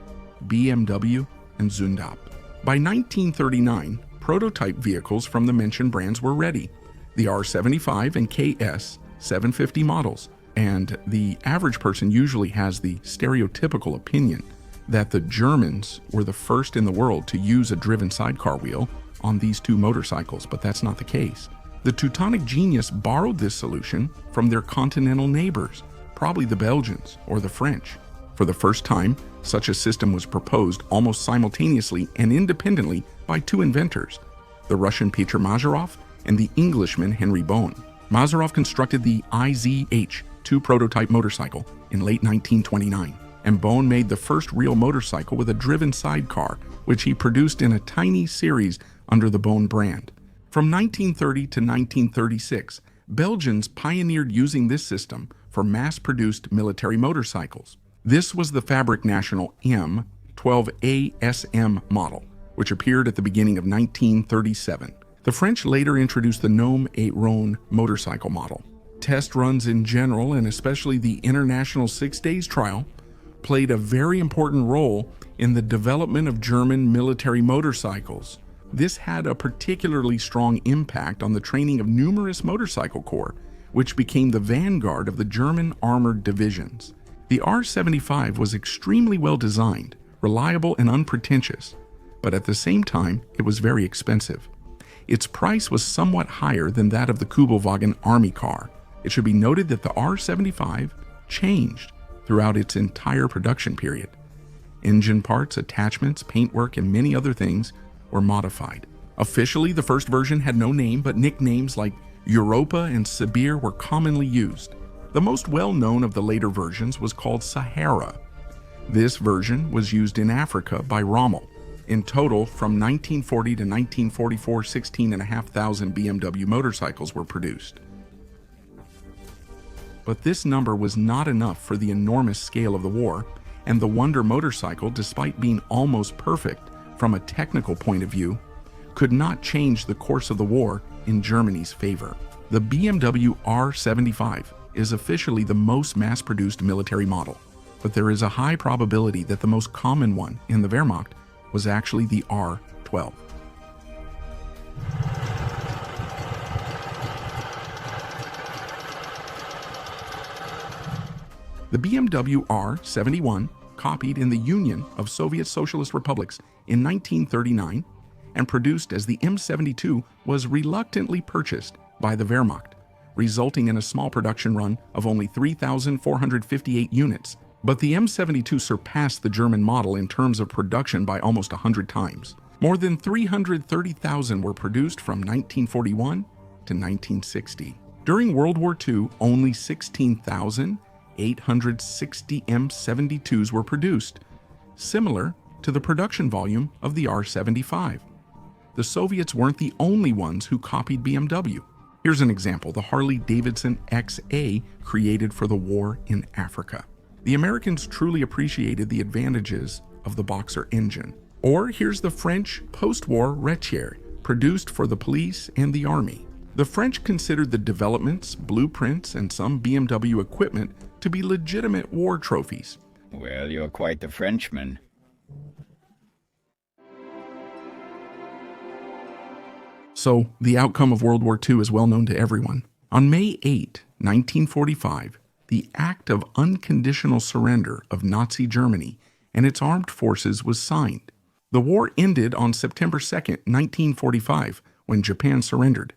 BMW and Zundap. By 1939, prototype vehicles from the mentioned brands were ready, the R75 and KS 750 models, and the average person usually has the stereotypical opinion that the Germans were the first in the world to use a driven sidecar wheel on these 2 motorcycles, but that's not the case. The Teutonic genius borrowed this solution from their continental neighbors, probably the Belgians or the French. For the first time, such a system was proposed almost simultaneously and independently by 2 inventors, the Russian Peter Mazarov and the Englishman Henry Bohn. Mazarov constructed the IZH-2 prototype motorcycle in late 1929, and Bohn made the first real motorcycle with a driven sidecar, which he produced in a tiny series under the Bohn brand. From 1930 to 1936, Belgians pioneered using this system for mass-produced military motorcycles. This was the Fabric National M12ASM model, which appeared at the beginning of 1937. The French later introduced the Gnome 8 Rhone motorcycle model. Test runs in general, and especially the International 6 Days trial, played a very important role in the development of German military motorcycles. This had a particularly strong impact on the training of numerous motorcycle corps, which became the vanguard of the German armored divisions. The R75 was extremely well designed, reliable and unpretentious, but at the same time, it was very expensive. Its price was somewhat higher than that of the Kübelwagen army car. It should be noted that the R75 changed throughout its entire production period. Engine parts, attachments, paintwork, and many other things were modified. Officially, the first version had no name, but nicknames like Europa and Sibir were commonly used. The most well-known of the later versions was called Sahara. This version was used in Africa by Rommel. In total, from 1940 to 1944, 16,500 BMW motorcycles were produced. But this number was not enough for the enormous scale of the war, and the Wonder motorcycle, despite being almost perfect from a technical point of view, could not change the course of the war in Germany's favor. The BMW R75 is officially the most mass-produced military model, but there is a high probability that the most common one in the Wehrmacht was actually the R12. The BMW R71, copied in the Union of Soviet Socialist Republics in 1939 and produced as the M72, was reluctantly purchased by the Wehrmacht, resulting in a small production run of only 3,458 units. But the M72 surpassed the German model in terms of production by almost 100 times. More than 330,000 were produced from 1941 to 1960. During World War II, only 16,860 M72s were produced, similar to the production volume of the R75. The Soviets weren't the only ones who copied BMW. Here's an example, the Harley-Davidson XA, created for the war in Africa. The Americans truly appreciated the advantages of the Boxer engine. Or here's the French post-war Retier, produced for the police and the army. The French considered the developments, blueprints, and some BMW equipment to be legitimate war trophies. Well, you're quite the Frenchman. So, the outcome of World War II is well known to everyone. On May 8, 1945, the Act of Unconditional Surrender of Nazi Germany and its armed forces was signed. The war ended on September 2, 1945, when Japan surrendered.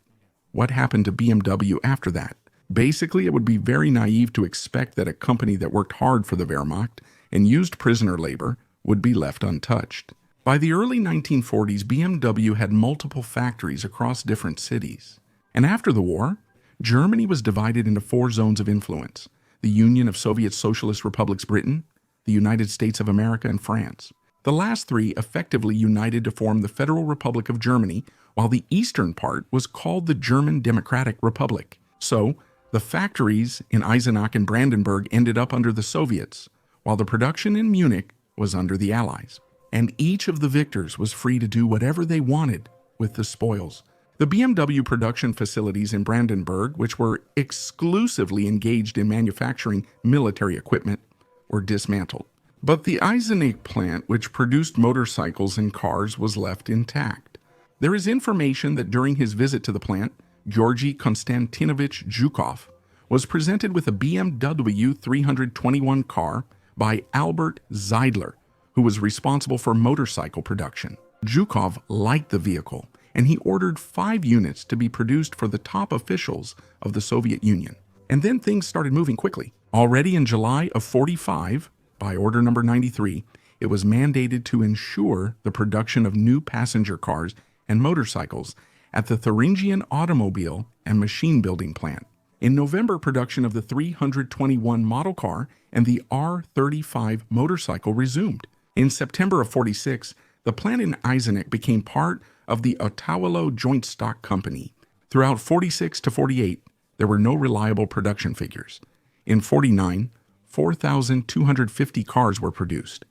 What happened to BMW after that? Basically, it would be very naive to expect that a company that worked hard for the Wehrmacht and used prisoner labor would be left untouched. By the early 1940s, BMW had multiple factories across different cities. And after the war, Germany was divided into 4 zones of influence: the Union of Soviet Socialist Republics Britain, the United States of America, and France. The last three effectively united to form the Federal Republic of Germany, while the eastern part was called the German Democratic Republic. So, the factories in Eisenach and Brandenburg ended up under the Soviets, while the production in Munich was under the Allies. And each of the victors was free to do whatever they wanted with the spoils. The BMW production facilities in Brandenburg, which were exclusively engaged in manufacturing military equipment, were dismantled. But the Eisenach plant, which produced motorcycles and cars, was left intact. There is information that during his visit to the plant, Georgy Konstantinovich Zhukov was presented with a BMW 321 car by Albert Zeidler, who was responsible for motorcycle production. Zhukov liked the vehicle, and he ordered 5 units to be produced for the top officials of the Soviet Union. And then things started moving quickly. Already in July of 45, by order number 93, it was mandated to ensure the production of new passenger cars and motorcycles at the Thuringian Automobile and Machine Building Plant. In November, production of the 321 model car and the R35 motorcycle resumed. In September of 46, the plant in Eisenach became part of the Ottawilo Joint Stock Company. Throughout 46 to 48, there were no reliable production figures. In 49, 4,250 cars were produced.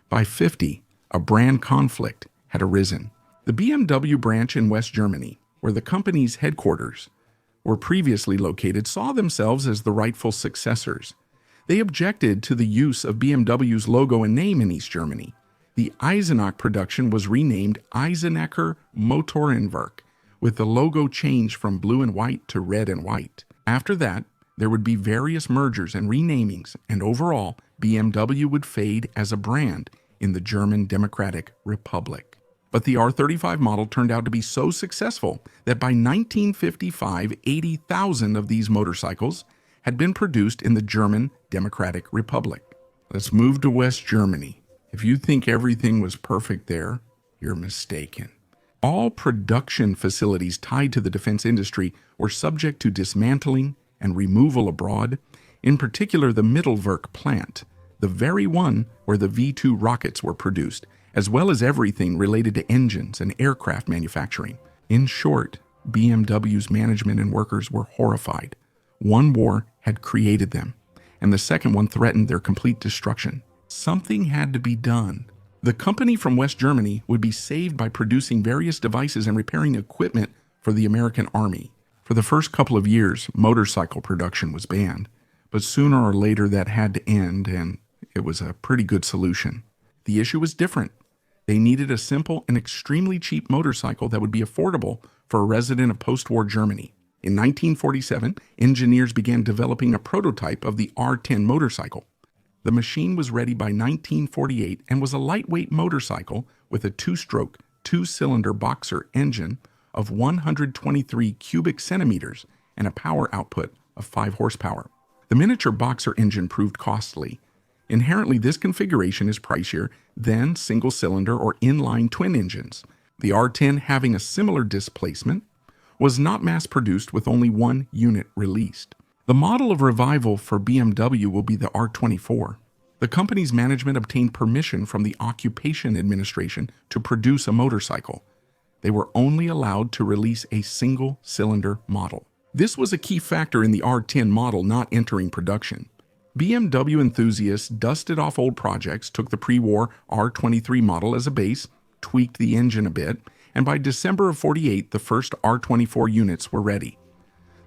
By 50, a brand conflict had arisen. The BMW branch in West Germany, where the company's headquarters were previously located, saw themselves as the rightful successors. They objected to the use of BMW's logo and name in East Germany. The Eisenach production was renamed Eisenacher Motorenwerk, with the logo changed from blue and white to red and white. After that, there would be various mergers and renamings, and overall, BMW would fade as a brand in the German Democratic Republic. But the R35 model turned out to be so successful that by 1955, 80,000 of these motorcycles had been produced in the German Democratic Republic. Let's move to West Germany. If you think everything was perfect there, you're mistaken. All production facilities tied to the defense industry were subject to dismantling and removal abroad, in particular the Mittelwerk plant, the very one where the V-2 rockets were produced, as well as everything related to engines and aircraft manufacturing. In short, BMW's management and workers were horrified. One war had created them, and the second one threatened their complete destruction. Something had to be done. The company from West Germany would be saved by producing various devices and repairing equipment for the American Army. For the first couple of years, motorcycle production was banned, but sooner or later that had to end, and it was a pretty good solution. The issue was different. They needed a simple and extremely cheap motorcycle that would be affordable for a resident of post-war Germany. In 1947, engineers began developing a prototype of the R10 motorcycle. The machine was ready by 1948 and was a lightweight motorcycle with a 2-stroke, 2-cylinder boxer engine of 123 cubic centimeters and a power output of 5 horsepower. The miniature boxer engine proved costly. Inherently, this configuration is pricier than single-cylinder or inline twin engines. The R10, having a similar displacement, was not mass-produced with only 1 unit released. The model of revival for BMW will be the R24. The company's management obtained permission from the Occupation Administration to produce a motorcycle. They were only allowed to release a single-cylinder model. This was a key factor in the R10 model not entering production. BMW enthusiasts dusted off old projects, took the pre-war R23 model as a base, tweaked the engine a bit, and by December of 48, the first R24 units were ready.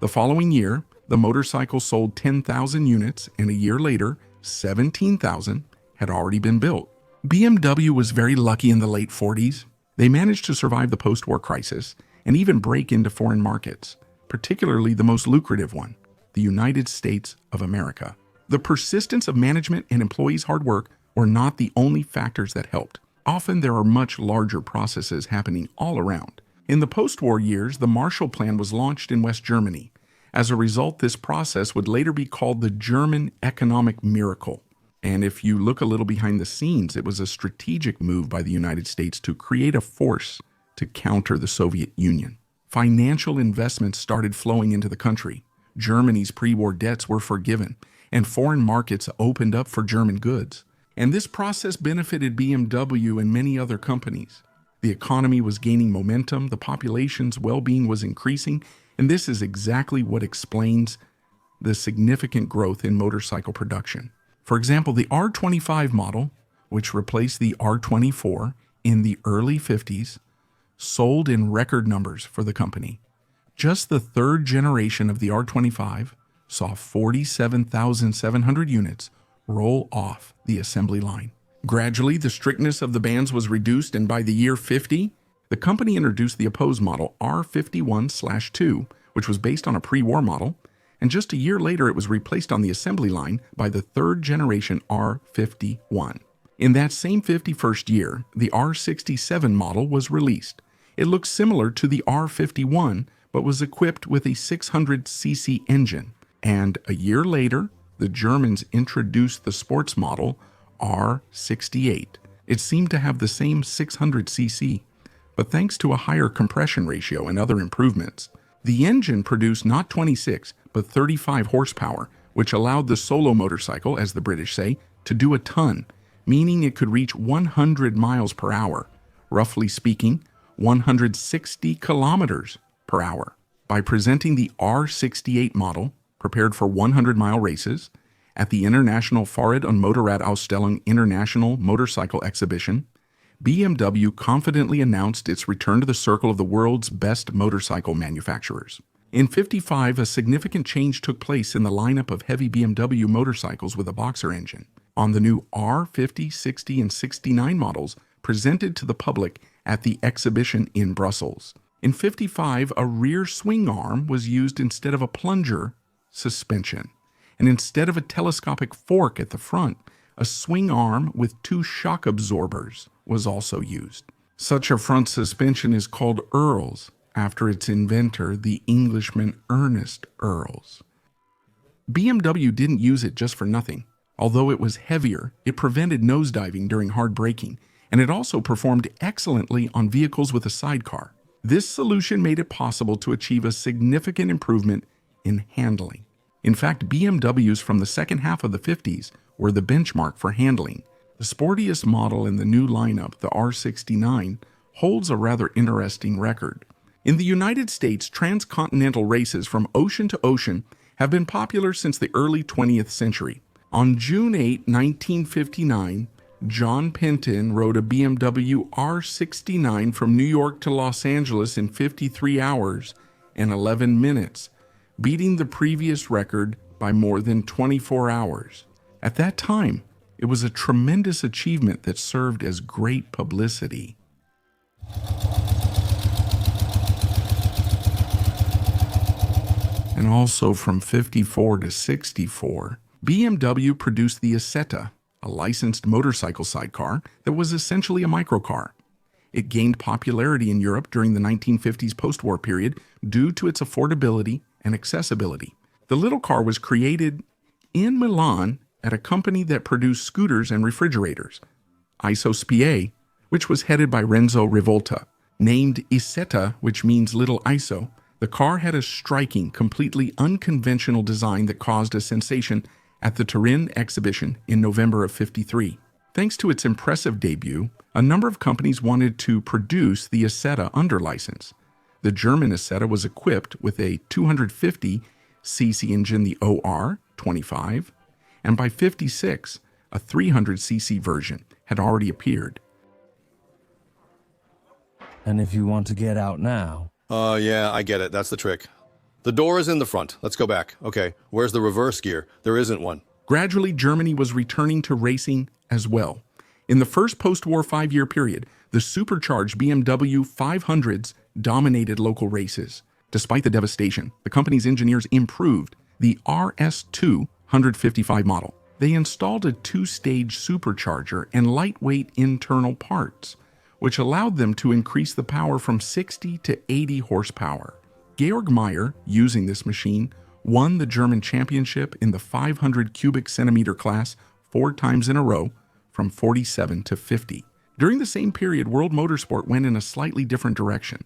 The following year, the motorcycle sold 10,000 units, and a year later, 17,000 had already been built. BMW was very lucky in the late 40s. They managed to survive the post-war crisis and even break into foreign markets, particularly the most lucrative one, the United States of America. The persistence of management and employees' hard work were not the only factors that helped. Often there are much larger processes happening all around. In the post-war years, the Marshall Plan was launched in West Germany. As a result, this process would later be called the German economic miracle. And if you look a little behind the scenes, it was a strategic move by the United States to create a force to counter the Soviet Union. Financial investments started flowing into the country. Germany's pre-war debts were forgiven, and foreign markets opened up for German goods. And this process benefited BMW and many other companies. The economy was gaining momentum, the population's well-being was increasing, and this is exactly what explains the significant growth in motorcycle production. For example, the R25 model, which replaced the R24 in the early 50s, sold in record numbers for the company. Just the third generation of the R25 saw 47,700 units roll off the assembly line. Gradually, the strictness of the bans was reduced, and by the year 50, the company introduced the opposed model R51/2, which was based on a pre-war model, and just a year later it was replaced on the assembly line by the third generation R51. In that same 51st year, the R67 model was released. It looked similar to the R51, but was equipped with a 600cc engine. And a year later, the Germans introduced the sports model R68. It seemed to have the same 600cc, but thanks to a higher compression ratio and other improvements, the engine produced not 26, but 35 horsepower, which allowed the solo motorcycle, as the British say, to do a ton, meaning it could reach 100 miles per hour, roughly speaking, 160 kilometers per hour. By presenting the R68 model, prepared for 100-mile races, at the International Fahrrad- und Motorradausstellung International Motorcycle Exhibition, BMW confidently announced its return to the circle of the world's best motorcycle manufacturers. In '55, a significant change took place in the lineup of heavy BMW motorcycles with a boxer engine. On the new R50, 60, and 69 models presented to the public at the exhibition in Brussels. In '55, a rear swing arm was used instead of a plunger suspension. And instead of a telescopic fork at the front, a swing arm with two shock absorbers was also used. Such a front suspension is called Earls, after its inventor, the Englishman Ernest Earls. BMW didn't use it just for nothing. Although it was heavier, it prevented nosediving during hard braking, and it also performed excellently on vehicles with a sidecar. This solution made it possible to achieve a significant improvement in handling. In fact, BMWs from the second half of the 50s were the benchmark for handling. The sportiest model in the new lineup, the R69, holds a rather interesting record. In the United States, transcontinental races from ocean to ocean have been popular since the early 20th century. On June 8, 1959, John Penton rode a BMW R69 from New York to Los Angeles in 53 hours and 11 minutes, beating the previous record by more than 24 hours. At that time, it was a tremendous achievement that served as great publicity. And also from 54 to 64, BMW produced the Isetta, a licensed motorcycle sidecar that was essentially a microcar. It gained popularity in Europe during the 1950s post-war period due to its affordability and accessibility. The little car was created in Milan at a company that produced scooters and refrigerators, Iso Spie, which was headed by Renzo Rivolta. Named Isetta, which means Little Iso, the car had a striking, completely unconventional design that caused a sensation at the Turin exhibition in November of '53. Thanks to its impressive debut, a number of companies wanted to produce the Isetta under license. The German Isetta was equipped with a 250cc engine, the OR-25, and by '56, a 300cc version had already appeared. And if you want to get out now... Yeah, I get it. That's the trick. The door is in the front. Let's go back. Okay, where's the reverse gear? There isn't one. Gradually, Germany was returning to racing as well. In the first post-war 5-year period, the supercharged BMW 500s dominated local races. Despite the devastation, the company's engineers improved the RS2 155 model. They installed a 2-stage supercharger and lightweight internal parts, which allowed them to increase the power from 60 to 80 horsepower. Georg Meyer, using this machine, won the German championship in the 500 cubic centimeter class 4 times in a row, from 47 to 50. During the same period, world motorsport went in a slightly different direction.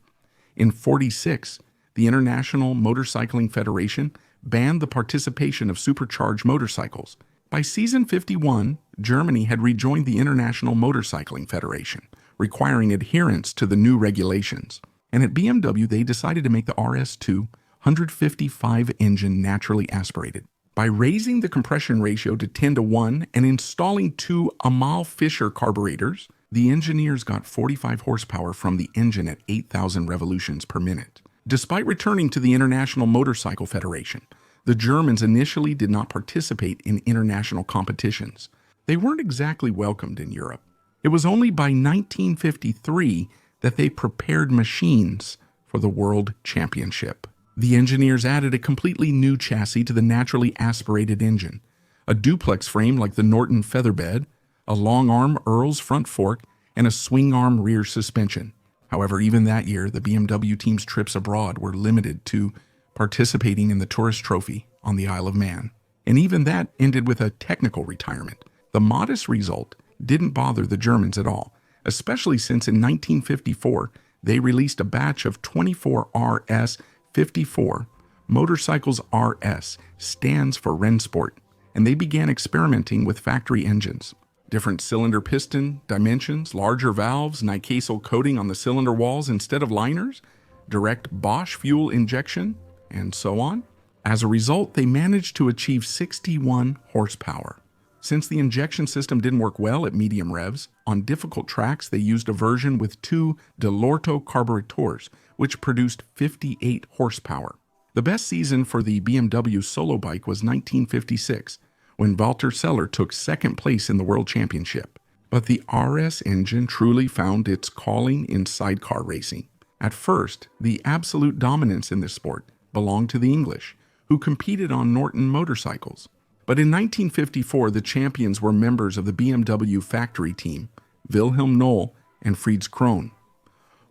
In '46, the International Motorcycling Federation banned the participation of supercharged motorcycles. By season 51, Germany had rejoined the International Motorcycling Federation, requiring adherence to the new regulations. And at BMW, they decided to make the RS2 155 engine naturally aspirated. By raising the compression ratio to 10:1 and installing two Amal-Fischer carburetors, the engineers got 45 horsepower from the engine at 8,000 revolutions per minute. Despite returning to the International Motorcycle Federation, the Germans initially did not participate in international competitions. They weren't exactly welcomed in Europe. It was only by 1953 that they prepared machines for the World Championship. The engineers added a completely new chassis to the naturally aspirated engine, a duplex frame like the Norton Featherbed, a long-arm Earl's front fork, and a swing-arm rear suspension. However, even that year, the BMW team's trips abroad were limited to participating in the Tourist Trophy on the Isle of Man. And even that ended with a technical retirement. The modest result didn't bother the Germans at all, especially since in 1954, they released a batch of 24 RS54. Motorcycles RS stands for Rennsport, and they began experimenting with factory engines. Different cylinder piston dimensions, larger valves, Nicasol coating on the cylinder walls instead of liners, direct Bosch fuel injection, and so on. As a result, they managed to achieve 61 horsepower. Since the injection system didn't work well at medium revs, on difficult tracks they used a version with two Dell'Orto carburetors, which produced 58 horsepower. The best season for the BMW solo bike was 1956, when Walter Seller took second place in the World Championship. But the RS engine truly found its calling in sidecar racing. At first, the absolute dominance in this sport belonged to the English, who competed on Norton motorcycles. But in 1954, the champions were members of the BMW factory team, Wilhelm Noll and Fritz Krohn.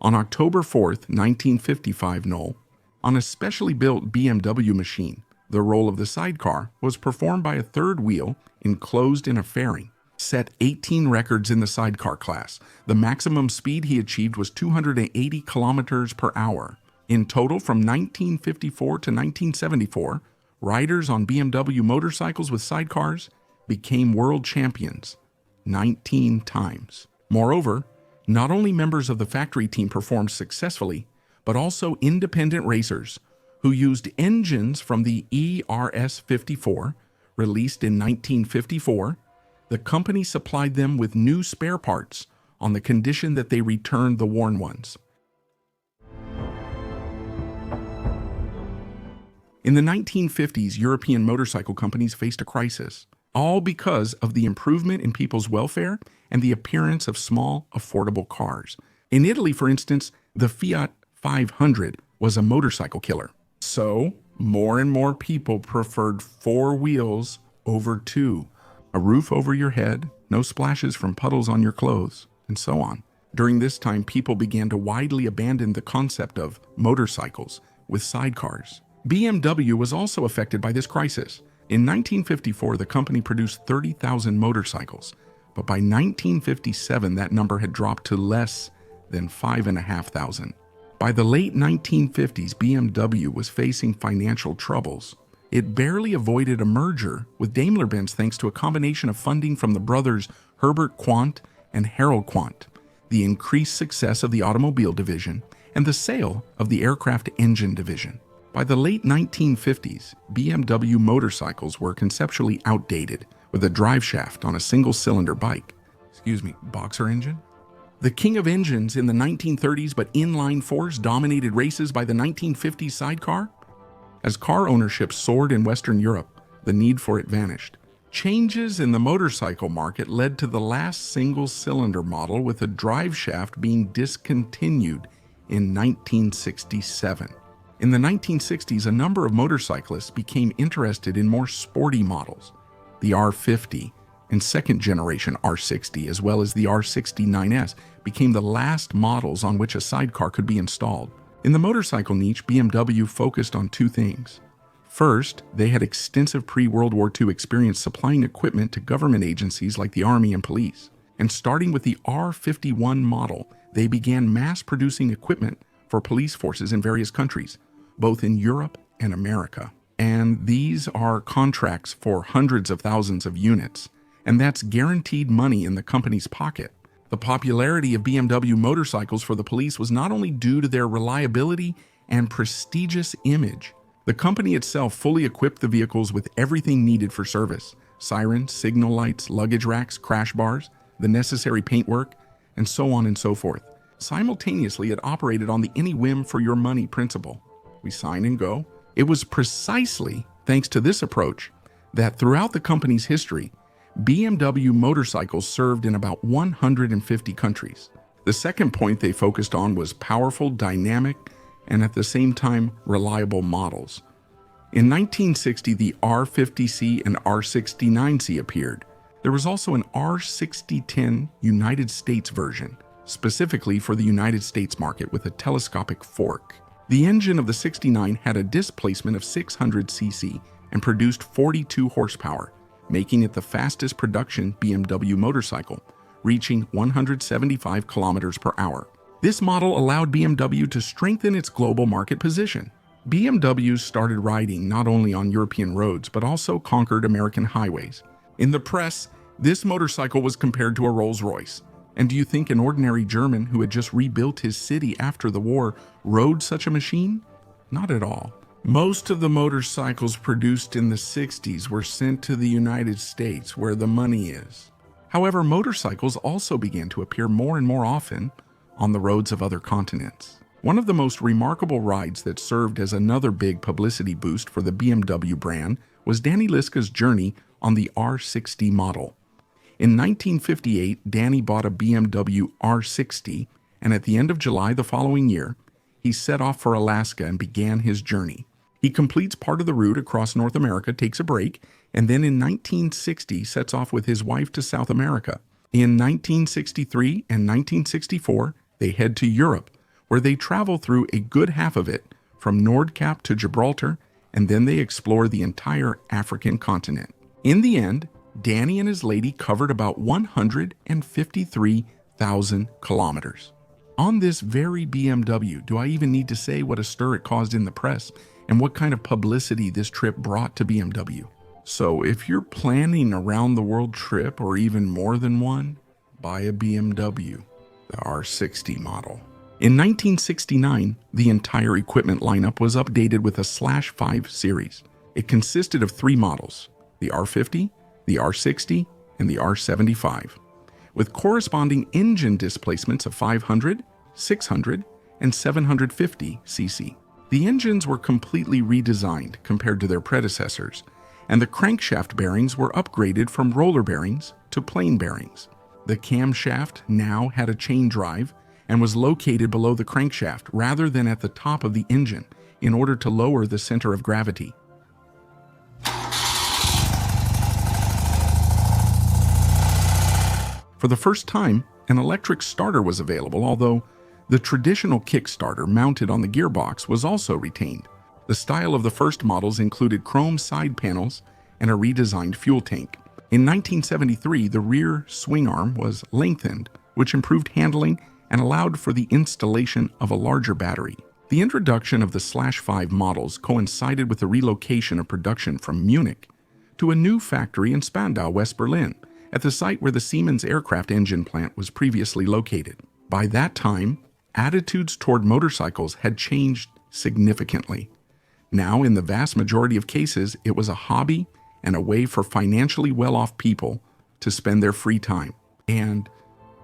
On October 4th, 1955, Noll, on a specially built BMW machine, the role of the sidecar was performed by a third wheel enclosed in a fairing, set 18 records in the sidecar class. The maximum speed he achieved was 280 kilometers per hour. In total, from 1954 to 1974, riders on BMW motorcycles with sidecars became world champions 19 times. Moreover, not only members of the factory team performed successfully, but also independent racers who used engines from the ERS-54, released in 1954. The company supplied them with new spare parts on the condition that they returned the worn ones. In the 1950s, European motorcycle companies faced a crisis, all because of the improvement in people's welfare and the appearance of small, affordable cars. In Italy, for instance, the Fiat 500 was a motorcycle killer. So, more and more people preferred four wheels over two, a roof over your head, no splashes from puddles on your clothes, and so on. During this time, people began to widely abandon the concept of motorcycles with sidecars. BMW was also affected by this crisis. In 1954, the company produced 30,000 motorcycles, but by 1957, that number had dropped to less than 5,500. By the late 1950s, BMW was facing financial troubles. It barely avoided a merger with Daimler-Benz thanks to a combination of funding from the brothers Herbert Quandt and Harold Quandt, the increased success of the automobile division, and the sale of the aircraft engine division. By the late 1950s, BMW motorcycles were conceptually outdated, with a drive shaft on a single-cylinder bike. Boxer engine? The king of engines in the 1930s, but inline fours dominated races by the 1950s sidecar? As car ownership soared in Western Europe, the need for it vanished. Changes in the motorcycle market led to the last single-cylinder model with a drive shaft being discontinued in 1967. In the 1960s, a number of motorcyclists became interested in more sporty models. The R50 and second-generation R60, as well as the R69S, became the last models on which a sidecar could be installed. In the motorcycle niche, BMW focused on two things. First, they had extensive pre-World War II experience supplying equipment to government agencies like the Army and police. And starting with the R51 model, they began mass-producing equipment for police forces in various countries, both in Europe and America. and these are contracts for hundreds of thousands of units, and that's guaranteed money in the company's pocket. The popularity of BMW motorcycles for the police was not only due to their reliability and prestigious image. The company itself fully equipped the vehicles with everything needed for service: sirens, signal lights, luggage racks, crash bars, the necessary paintwork, and so on and so forth. Simultaneously, it operated on the any whim for your money principle. We sign and go. It was precisely thanks to this approach that throughout the company's history, BMW motorcycles served in about 150 countries. The second point they focused on was powerful, dynamic, and at the same time reliable models. In 1960, the R50C and R69C appeared. There was also an R6010 United States version, specifically for the United States market with a telescopic fork. The engine of the 69 had a displacement of 600 cc and produced 42 horsepower, making it the fastest production BMW motorcycle, reaching 175 kilometers per hour. This model allowed BMW to strengthen its global market position. BMW started riding not only on European roads, but also conquered American highways. In the press, this motorcycle was compared to a Rolls-Royce. And do you think an ordinary German who had just rebuilt his city after the war rode such a machine? Not at all. Most of the motorcycles produced in the 60s were sent to the United States, where the money is. However, motorcycles also began to appear more and more often on the roads of other continents. One of the most remarkable rides that served as another big publicity boost for the BMW brand was Danny Liska's journey on the R60 model. In 1958, Danny bought a BMW R60, and at the end of July the following year, he set off for Alaska and began his journey. He completes part of the route across North America, takes a break, and then in 1960 sets off with his wife to South America. In 1963 and 1964, they head to Europe, where they travel through a good half of it, from Nordkap to Gibraltar, and then they explore the entire African continent. In the end, Danny and his lady covered about 153,000 kilometers. On this very BMW, do I even need to say what a stir it caused in the press and what kind of publicity this trip brought to BMW? So if you're planning a round-the-world trip or even more than one, buy a BMW, the R60 model. In 1969, the entire equipment lineup was updated with a /5 series. It consisted of 3 models, the R50, the R60, and the R75, with corresponding engine displacements of 500, 600, and 750 cc. The engines were completely redesigned compared to their predecessors, and the crankshaft bearings were upgraded from roller bearings to plain bearings. The camshaft now had a chain drive and was located below the crankshaft rather than at the top of the engine in order to lower the center of gravity. For the first time, an electric starter was available, although the traditional kickstarter mounted on the gearbox was also retained. The style of the first models included chrome side panels and a redesigned fuel tank. In 1973, the rear swing arm was lengthened, which improved handling and allowed for the installation of a larger battery. The introduction of the /5 models coincided with the relocation of production from Munich to a new factory in Spandau, West Berlin, at the site where the Siemens aircraft engine plant was previously located. By that time, attitudes toward motorcycles had changed significantly. Now, in the vast majority of cases, it was a hobby and a way for financially well-off people to spend their free time. And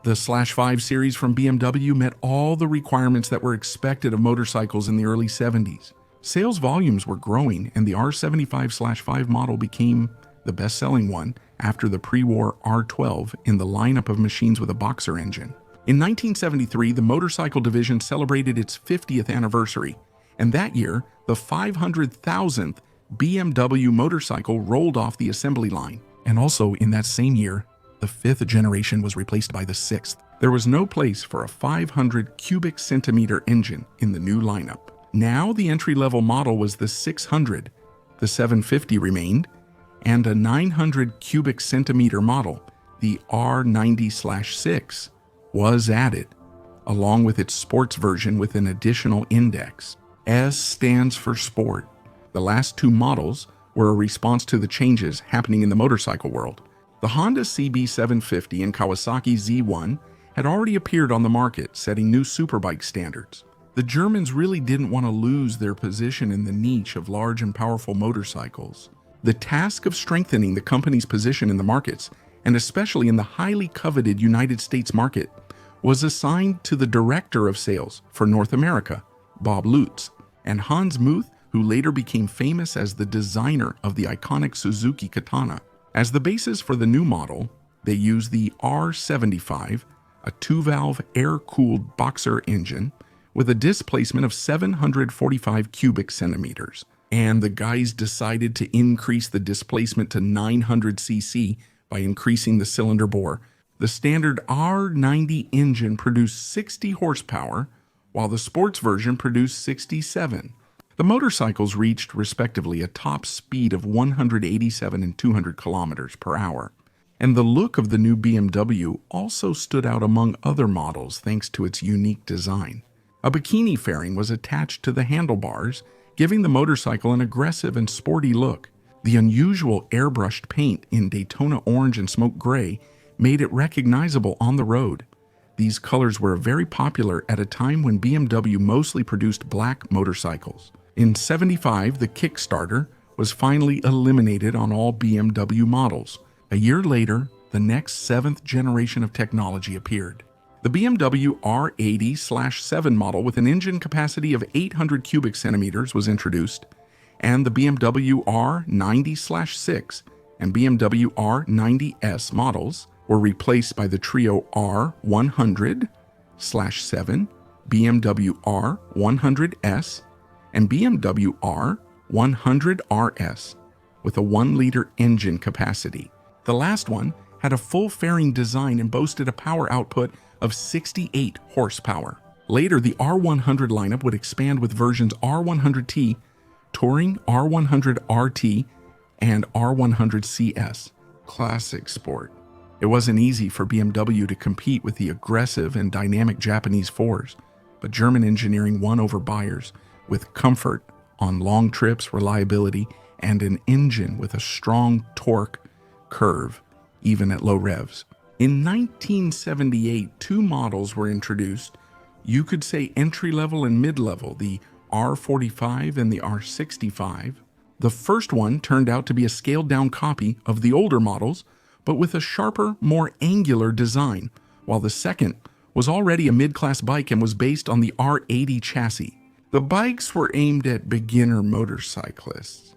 the /5 series from BMW met all the requirements that were expected of motorcycles in the early 70s. Sales volumes were growing, and the R75/5 model became the best-selling one after the pre-war R12 in the lineup of machines with a boxer engine. In 1973, the motorcycle division celebrated its 50th anniversary, and that year, the 500,000th BMW motorcycle rolled off the assembly line. And also in that same year, the 5th generation was replaced by the 6th. There was no place for a 500 cubic centimeter engine in the new lineup. Now the entry-level model was the 600, the 750 remained, and a 900 cubic centimeter model, the R90/6, was added, along with its sports version with an additional index. S stands for sport. The last two models were a response to the changes happening in the motorcycle world. The Honda CB750 and Kawasaki Z1 had already appeared on the market, setting new superbike standards. The Germans really didn't want to lose their position in the niche of large and powerful motorcycles. The task of strengthening the company's position in the markets, and especially in the highly coveted United States market, was assigned to the director of sales for North America, Bob Lutz, and Hans Muth, who later became famous as the designer of the iconic Suzuki Katana. As the basis for the new model, they used the R75, a two-valve air-cooled boxer engine with a displacement of 745 cubic centimeters. And the guys decided to increase the displacement to 900 cc by increasing the cylinder bore. The standard R90 engine produced 60 horsepower, while the sports version produced 67. The motorcycles reached, respectively, a top speed of 187 and 200 kilometers per hour. And the look of the new BMW also stood out among other models thanks to its unique design. A bikini fairing was attached to the handlebars, giving the motorcycle an aggressive and sporty look. The unusual airbrushed paint in Daytona orange and smoke gray made it recognizable on the road. These colors were very popular at a time when BMW mostly produced black motorcycles. In '75, the Kickstarter was finally eliminated on all BMW models. A year later, the next seventh generation of technology appeared. The BMW R80/7 model with an engine capacity of 800 cubic centimeters was introduced, and the BMW R90/6 and BMW R90S models were replaced by the trio R100/7, BMW R100S, and BMW R100RS with a 1-liter engine capacity. The last one had a full fairing design and boasted a power output of 68 horsepower. Later, the R100 lineup would expand with versions R100T, Touring, R100RT, and R100CS. Classic sport. It wasn't easy for BMW to compete with the aggressive and dynamic Japanese 4s, but German engineering won over buyers with comfort on long trips, reliability, and an engine with a strong torque curve, even at low revs. In 1978, two models were introduced. You could say entry-level and mid-level, the R45 and the R65. The first one turned out to be a scaled-down copy of the older models, but with a sharper, more angular design, while the second was already a mid-class bike and was based on the R80 chassis. The bikes were aimed at beginner motorcyclists.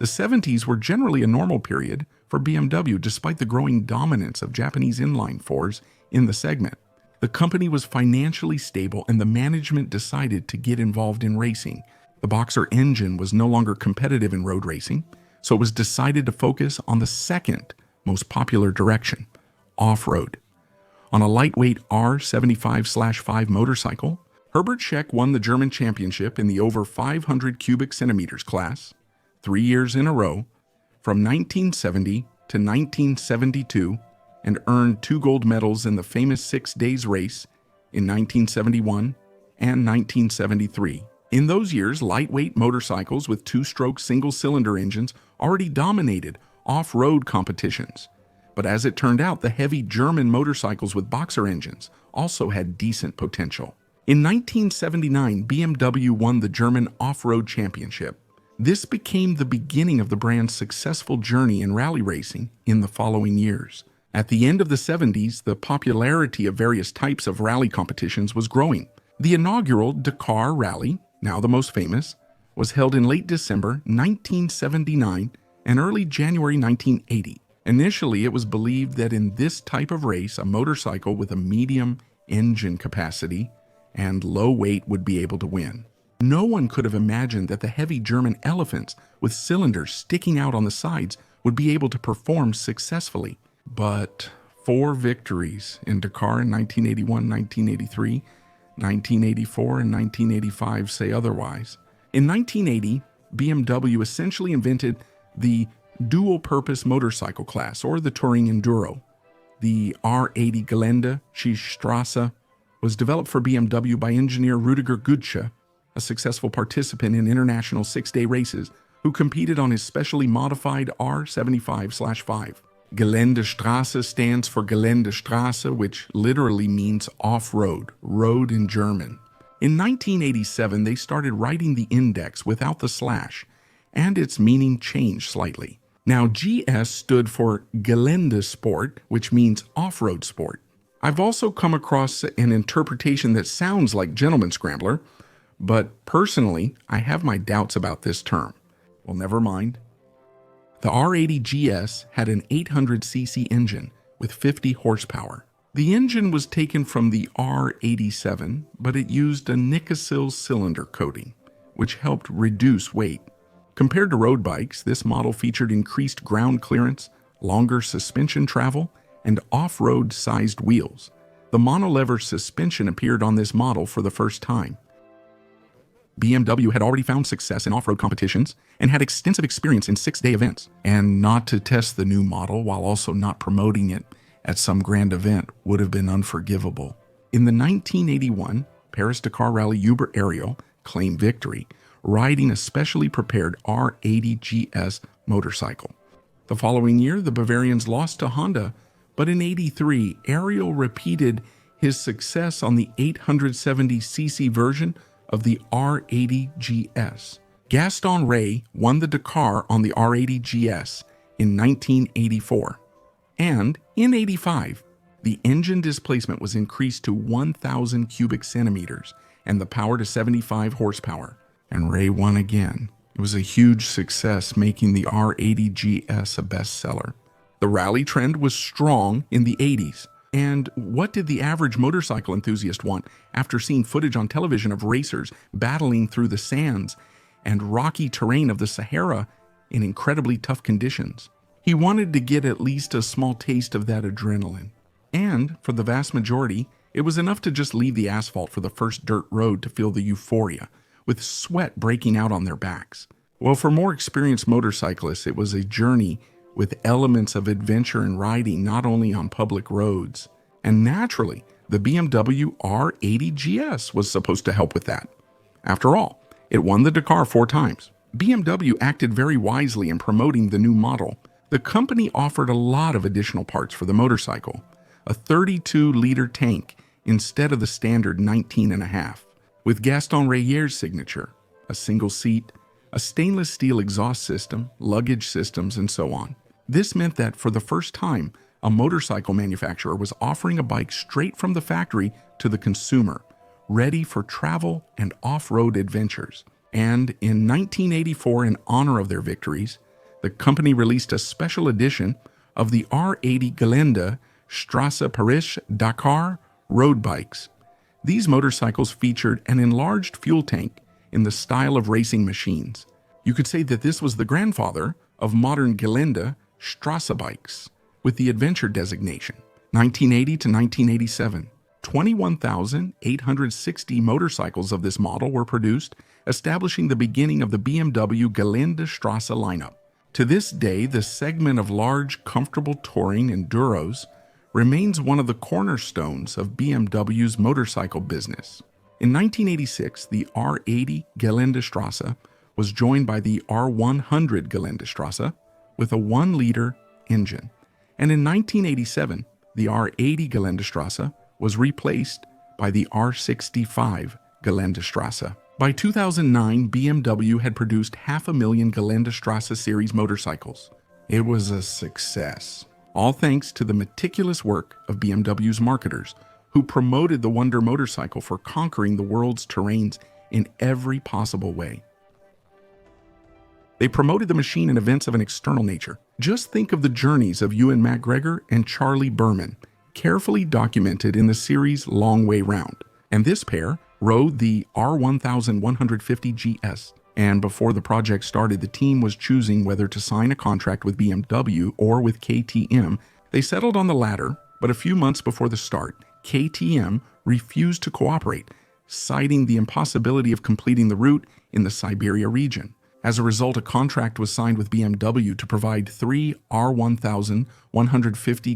The 70s were generally a normal period for BMW despite the growing dominance of Japanese inline 4s in the segment. The company was financially stable and the management decided to get involved in racing. The Boxer engine was no longer competitive in road racing, so it was decided to focus on the second most popular direction, off-road. On a lightweight R75/5 motorcycle, Herbert Scheck won the German championship in the over 500 cubic centimeters class 3 years in a row, from 1970 to 1972, and earned 2 gold medals in the famous 6 days race in 1971 and 1973. In those years, lightweight motorcycles with 2-stroke single-cylinder engines already dominated off-road competitions. But as it turned out, the heavy German motorcycles with Boxer engines also had decent potential. In 1979, BMW won the German off-road championship. This became the beginning of the brand's successful journey in rally racing in the following years. At the end of the 70s, the popularity of various types of rally competitions was growing. The inaugural Dakar Rally, now the most famous, was held in late December 1979 and early January 1980. Initially, it was believed that in this type of race, a motorcycle with a medium engine capacity and low weight would be able to win. No one could have imagined that the heavy German elephants with cylinders sticking out on the sides would be able to perform successfully. But 4 victories in Dakar in 1981, 1983, 1984, and 1985 say otherwise. In 1980, BMW essentially invented the dual-purpose motorcycle class, or the Touring Enduro. The R80 Gelände, Schießstraße, was developed for BMW by engineer Rüdiger Gutsche, a successful participant in international six-day races who competed on his specially modified R75/5. Geländestraße stands for Geländestraße, which literally means off-road, road in German. In 1987, they started writing the index without the slash, and its meaning changed slightly. Now, GS stood for Geländesport, which means off-road sport. I've also come across an interpretation that sounds like Gentleman Scrambler, but personally, I have my doubts about this term. Well, never mind. The R80 GS had an 800cc engine with 50 horsepower. The engine was taken from the R87, but it used a Nikasil cylinder coating, which helped reduce weight. Compared to road bikes, this model featured increased ground clearance, longer suspension travel, and off-road sized wheels. The monolever suspension appeared on this model for the first time. BMW had already found success in off-road competitions and had extensive experience in six-day events, and not to test the new model while also not promoting it at some grand event would have been unforgivable. In the 1981 Paris-Dakar Rally, Hubert Ariel claimed victory, riding a specially prepared R80 GS motorcycle. The following year, the Bavarians lost to Honda, but in '83, Ariel repeated his success on the 870cc version of the R80 GS. Gaston Ray won the Dakar on the R80 GS in 1984. And in '85, the engine displacement was increased to 1,000 cubic centimeters and the power to 75 horsepower. And Ray won again. It was a huge success, making the R80 GS a bestseller. The rally trend was strong in the '80s. And what did the average motorcycle enthusiast want after seeing footage on television of racers battling through the sands and rocky terrain of the Sahara in incredibly tough conditions? He wanted to get at least a small taste of that adrenaline. And for the vast majority, it was enough to just leave the asphalt for the first dirt road to feel the euphoria, with sweat breaking out on their backs. Well, for more experienced motorcyclists, it was a journey with elements of adventure and riding not only on public roads. And naturally, the BMW R80 GS was supposed to help with that. After all, it won the Dakar 4 times. BMW acted very wisely in promoting the new model. The company offered a lot of additional parts for the motorcycle, a 32-liter tank instead of the standard 19.5, with Gaston Rayer's signature, a single seat, a stainless steel exhaust system, luggage systems, and so on. This meant that for the first time, a motorcycle manufacturer was offering a bike straight from the factory to the consumer, ready for travel and off-road adventures. And in 1984, in honor of their victories, the company released a special edition of the R80 Gelände Straße Paris-Dakar road bikes. These motorcycles featured an enlarged fuel tank in the style of racing machines. You could say that this was the grandfather of modern Gelände Straße bikes, with the adventure designation. 1980 to 1987, 21,860 motorcycles of this model were produced, establishing the beginning of the BMW Geländestraße lineup. To this day, the segment of large, comfortable touring enduros remains one of the cornerstones of BMW's motorcycle business. In 1986, the R80 Geländestraße was joined by the R100 Geländestraße with a 1-liter engine. And in 1987, the R80 Geländestraße was replaced by the R65 Geländestraße. By 2009, BMW had produced 500,000 Geländestraße series motorcycles. It was a success, all thanks to the meticulous work of BMW's marketers, who promoted the Wonder motorcycle for conquering the world's terrains in every possible way. They promoted the machine in events of an external nature. Just think of the journeys of Ewan McGregor and Charlie Berman, carefully documented in the series Long Way Round. And this pair rode the R1150 GS. And before the project started, the team was choosing whether to sign a contract with BMW or with KTM. They settled on the latter, but a few months before the start, KTM refused to cooperate, citing the impossibility of completing the route in the Siberia region. As a result, a contract was signed with BMW to provide 3 R1150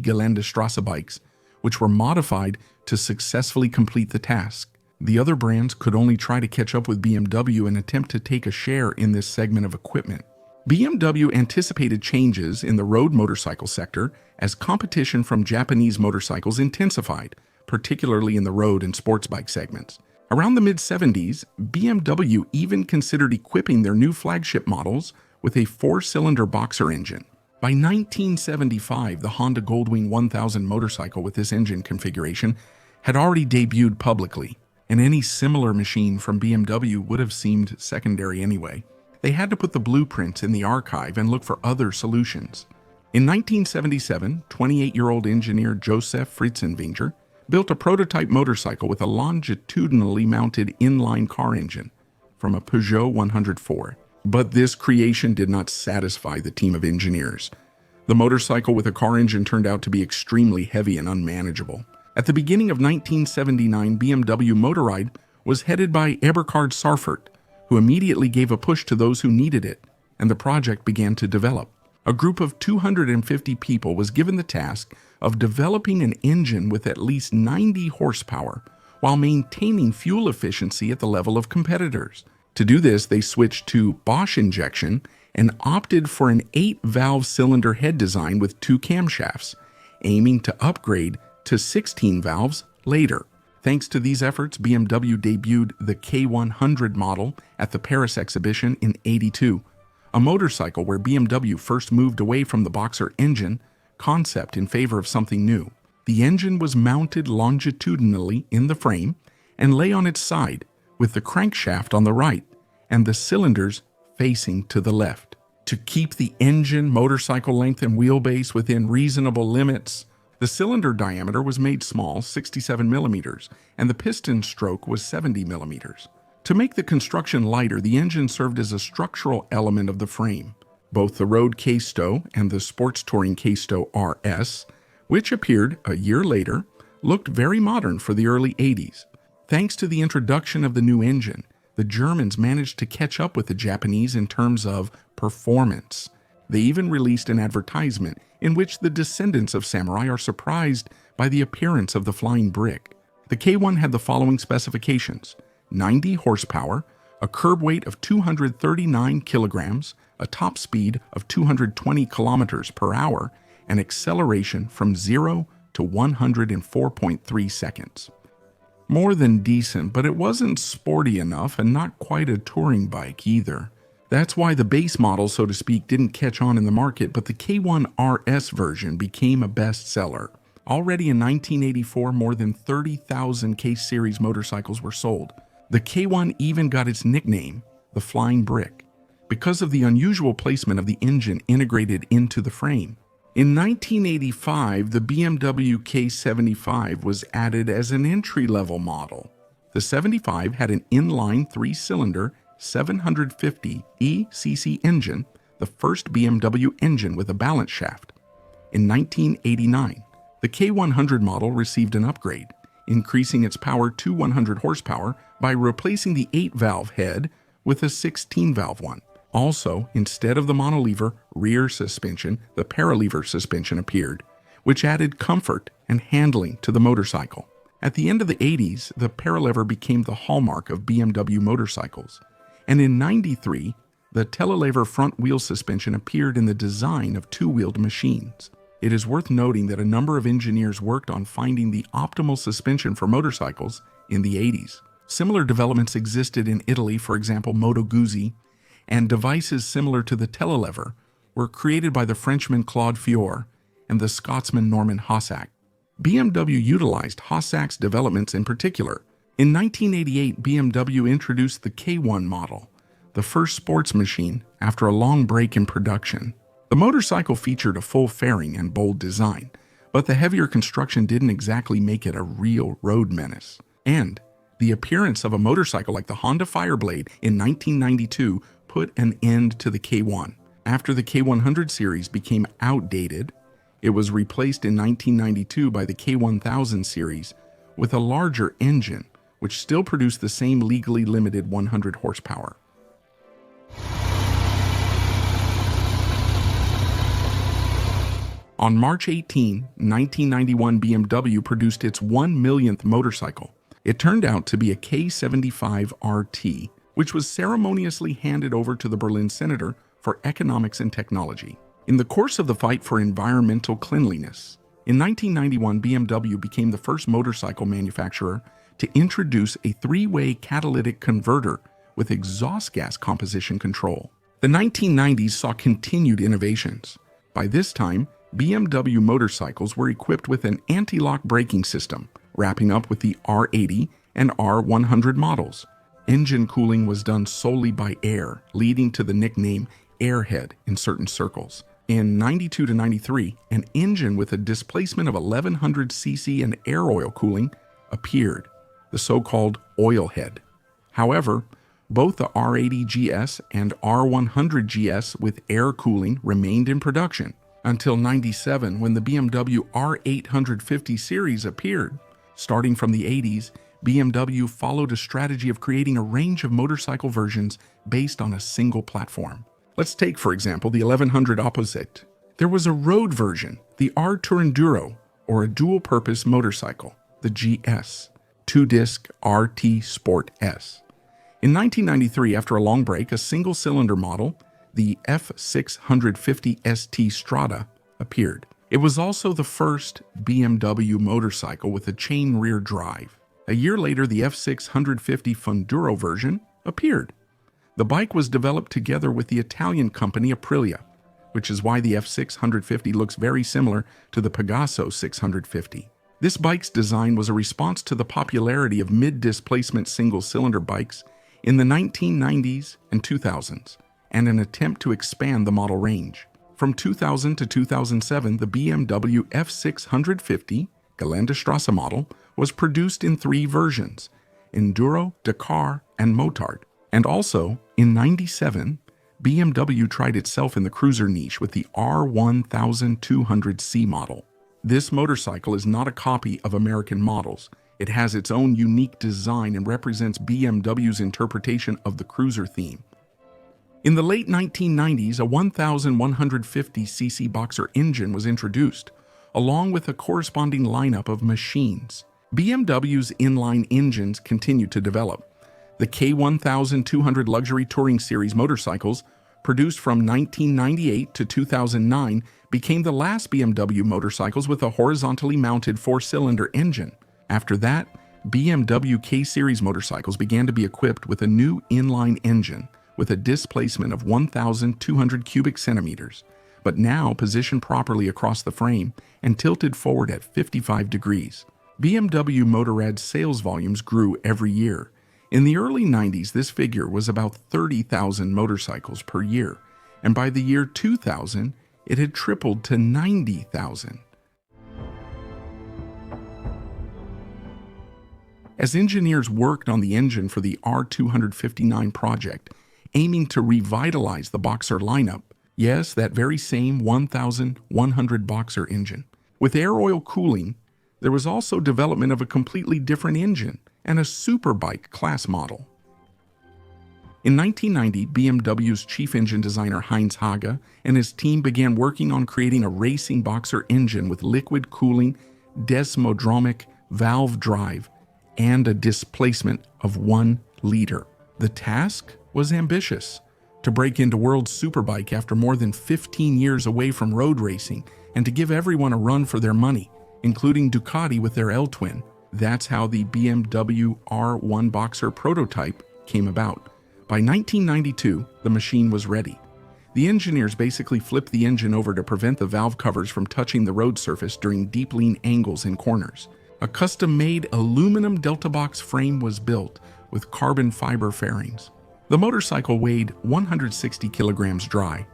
Geländestraße bikes which were modified to successfully complete the task. The other brands could only try to catch up with BMW and attempt to take a share in this segment of equipment. BMW anticipated changes in the road motorcycle sector as competition from Japanese motorcycles intensified, particularly in the road and sports bike segments. Around the mid-70s, BMW even considered equipping their new flagship models with a 4-cylinder boxer engine. By 1975, the Honda Goldwing 1000 motorcycle with this engine configuration had already debuted publicly, and any similar machine from BMW would have seemed secondary anyway. They had to put the blueprints in the archive and look for other solutions. In 1977, 28-year-old engineer Josef Fritzenwenger built a prototype motorcycle with a longitudinally mounted inline car engine from a Peugeot 104. But this creation did not satisfy the team of engineers. The motorcycle with a car engine turned out to be extremely heavy and unmanageable. At the beginning of 1979, BMW Motorrad was headed by Eberhard Sarfert, who immediately gave a push to those who needed it, and the project began to develop. A group of 250 people was given the task of developing an engine with at least 90 horsepower while maintaining fuel efficiency at the level of competitors. To do this, they switched to Bosch injection and opted for an 8-valve cylinder head design with 2 camshafts, aiming to upgrade to 16 valves later. Thanks to these efforts, BMW debuted the K100 model at the Paris exhibition in '82, a motorcycle where BMW first moved away from the boxer engine concept in favor of something new. The engine was mounted longitudinally in the frame and lay on its side, with the crankshaft on the right and the cylinders facing to the left. To keep the engine, motorcycle length, and wheelbase within reasonable limits, the cylinder diameter was made small, 67 millimeters, and the piston stroke was 70 millimeters. To make the construction lighter, the engine served as a structural element of the frame. Both the road K-Stow and the sports touring K-Stow RS, which appeared a year later, looked very modern for the early 80s. Thanks to the introduction of the new engine, the Germans managed to catch up with the Japanese in terms of performance. They even released an advertisement in which the descendants of samurai are surprised by the appearance of the flying brick. The K1 had the following specifications: 90 horsepower, a curb weight of 239 kilograms, a top speed of 220 kilometers per hour, and acceleration from 0 to 104.3 seconds. More than decent, but it wasn't sporty enough and not quite a touring bike either. That's why the base model, so to speak, didn't catch on in the market, but the K1 RS version became a bestseller. Already in 1984, more than 30,000 K-Series motorcycles were sold. The K1 even got its nickname, the Flying Brick, because of the unusual placement of the engine integrated into the frame. In 1985, the BMW K75 was added as an entry-level model. The 75 had an inline 3-cylinder 750 ECC engine, the first BMW engine with a balance shaft. In 1989, the K100 model received an upgrade, increasing its power to 100 horsepower by replacing the 8-valve head with a 16-valve one. Also, instead of the monolever rear suspension, the paralever suspension appeared, which added comfort and handling to the motorcycle. At the end of the 80s, the paralever became the hallmark of BMW motorcycles. And in '93, the telelever front wheel suspension appeared in the design of two-wheeled machines. It is worth noting that a number of engineers worked on finding the optimal suspension for motorcycles in the 80s. Similar developments existed in Italy, for example, Moto Guzzi, and devices similar to the telelever were created by the Frenchman Claude Fior and the Scotsman Norman Hossack. BMW utilized Hossack's developments in particular. In 1988, BMW introduced the K1 model, the first sports machine after a long break in production. The motorcycle featured a full fairing and bold design, but the heavier construction didn't exactly make it a real road menace. And the appearance of a motorcycle like the Honda Fireblade in 1992 put an end to the K1. After the K100 series became outdated, it was replaced in 1992 by the K1000 series with a larger engine, which still produced the same legally limited 100 horsepower. On March 18, 1991, BMW produced its 1 millionth motorcycle. It turned out to be a K75 RT, which was ceremoniously handed over to the Berlin Senator for Economics and Technology. In the course of the fight for environmental cleanliness, in 1991, BMW became the first motorcycle manufacturer to introduce a three-way catalytic converter with exhaust gas composition control. The 1990s saw continued innovations. By this time, BMW motorcycles were equipped with an anti-lock braking system, wrapping up with the R80 and R100 models. Engine cooling was done solely by air, leading to the nickname Airhead in certain circles. In 92 to 93, an engine with a displacement of 1100 cc and air oil cooling appeared, the so-called oil head. However, both the R80 GS and R100 GS with air cooling remained in production until 97, when the BMW R850 series appeared. Starting from the 80s, BMW followed a strategy of creating a range of motorcycle versions based on a single platform. Let's take, for example, the 1100 Opposite. There was a road version, the R Turenduro, or a dual-purpose motorcycle, the GS, two-disc RT Sport S. In 1993, after a long break, a single-cylinder model, the F650 ST Strada, appeared. It was also the first BMW motorcycle with a chain rear drive. A year later, the F650 Funduro version appeared. The bike was developed together with the Italian company Aprilia, which is why the F650 looks very similar to the Pegaso 650. This bike's design was a response to the popularity of mid-displacement single-cylinder bikes in the 1990s and 2000s, and an attempt to expand the model range. From 2000 to 2007, the BMW F650 Geländestrasse model was produced in 3 versions, Enduro, Dakar, and Motard. And also, in 97, BMW tried itself in the cruiser niche with the R1200C model. This motorcycle is not a copy of American models. It has its own unique design and represents BMW's interpretation of the cruiser theme. In the late 1990s, a 1150cc Boxer engine was introduced, along with a corresponding lineup of machines. BMW's inline engines continued to develop. The K1200 Luxury Touring Series motorcycles, produced from 1998 to 2009, became the last BMW motorcycles with a horizontally mounted 4-cylinder engine. After that, BMW K-Series motorcycles began to be equipped with a new inline engine with a displacement of 1,200 cubic centimeters, but now positioned properly across the frame and tilted forward at 55 degrees. BMW Motorrad's sales volumes grew every year. In the early 90s, this figure was about 30,000 motorcycles per year, and by the year 2000, it had tripled to 90,000. As engineers worked on the engine for the R259 project, aiming to revitalize the Boxer lineup, yes, that very same 1100 Boxer engine. With air oil cooling, there was also development of a completely different engine and a superbike class model. In 1990, BMW's chief engine designer Heinz Hage and his team began working on creating a racing Boxer engine with liquid cooling, desmodromic valve drive, and a displacement of 1 liter. The task was ambitious: to break into world superbike after more than 15 years away from road racing, and to give everyone a run for their money, including Ducati with their L-Twin. That's how the BMW R1 Boxer prototype came about. By 1992, the machine was ready. The engineers basically flipped the engine over to prevent the valve covers from touching the road surface during deep lean angles and corners. A custom-made aluminum Delta Box frame was built with carbon fiber fairings. The motorcycle weighed 160 kilograms dry.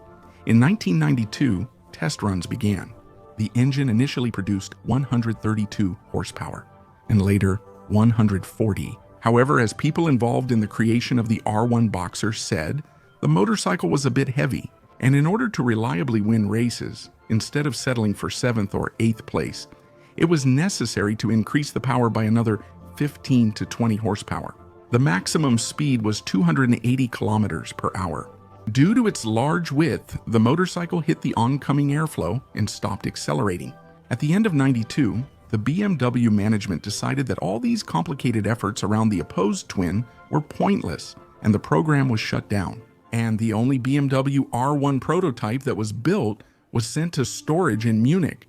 In 1992, test runs began. The engine initially produced 132 horsepower, and later 140. However, as people involved in the creation of the R1 Boxer said, the motorcycle was a bit heavy, and in order to reliably win races, instead of settling for 7th or 8th place, it was necessary to increase the power by another 15 to 20 horsepower. The maximum speed was 280 kilometers per hour. Due to its large width, the motorcycle hit the oncoming airflow and stopped accelerating. At the end of '92, the BMW management decided that all these complicated efforts around the opposed twin were pointless, and the program was shut down. And the only BMW R1 prototype that was built was sent to storage in Munich.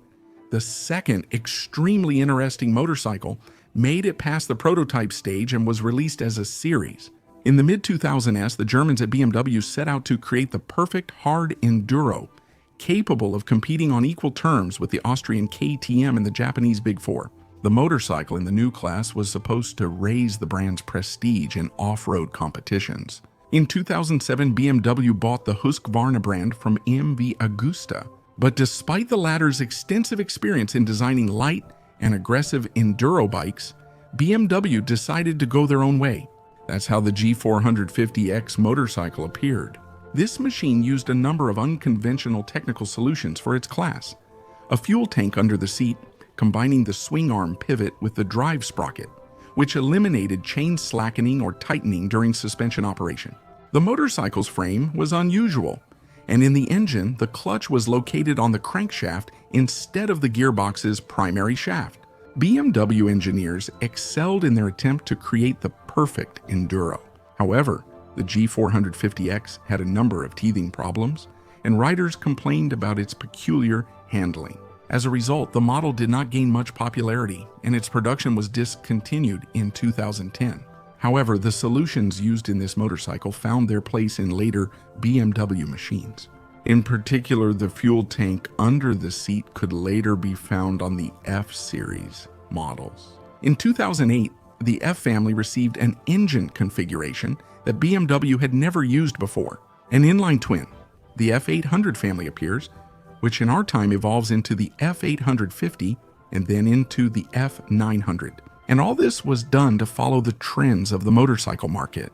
The second extremely interesting motorcycle made it past the prototype stage and was released as a series. In the mid-2000s, the Germans at BMW set out to create the perfect hard enduro, capable of competing on equal terms with the Austrian KTM and the Japanese Big Four. The motorcycle in the new class was supposed to raise the brand's prestige in off-road competitions. In 2007, BMW bought the Husqvarna brand from MV Agusta. But despite the latter's extensive experience in designing light and aggressive enduro bikes, BMW decided to go their own way. That's how the G450X motorcycle appeared. This machine used a number of unconventional technical solutions for its class. A fuel tank under the seat, combining the swing arm pivot with the drive sprocket, which eliminated chain slackening or tightening during suspension operation. The motorcycle's frame was unusual, and in the engine, the clutch was located on the crankshaft instead of the gearbox's primary shaft. BMW engineers excelled in their attempt to create the perfect enduro. However, the G450X had a number of teething problems, and riders complained about its peculiar handling. As a result, the model did not gain much popularity, and its production was discontinued in 2010. However, the solutions used in this motorcycle found their place in later BMW machines. In particular, the fuel tank under the seat could later be found on the F-Series models. In 2008, the F family received an engine configuration that BMW had never used before, an inline twin. The F800 family appears, which in our time evolves into the F850 and then into the F900. And all this was done to follow the trends of the motorcycle market.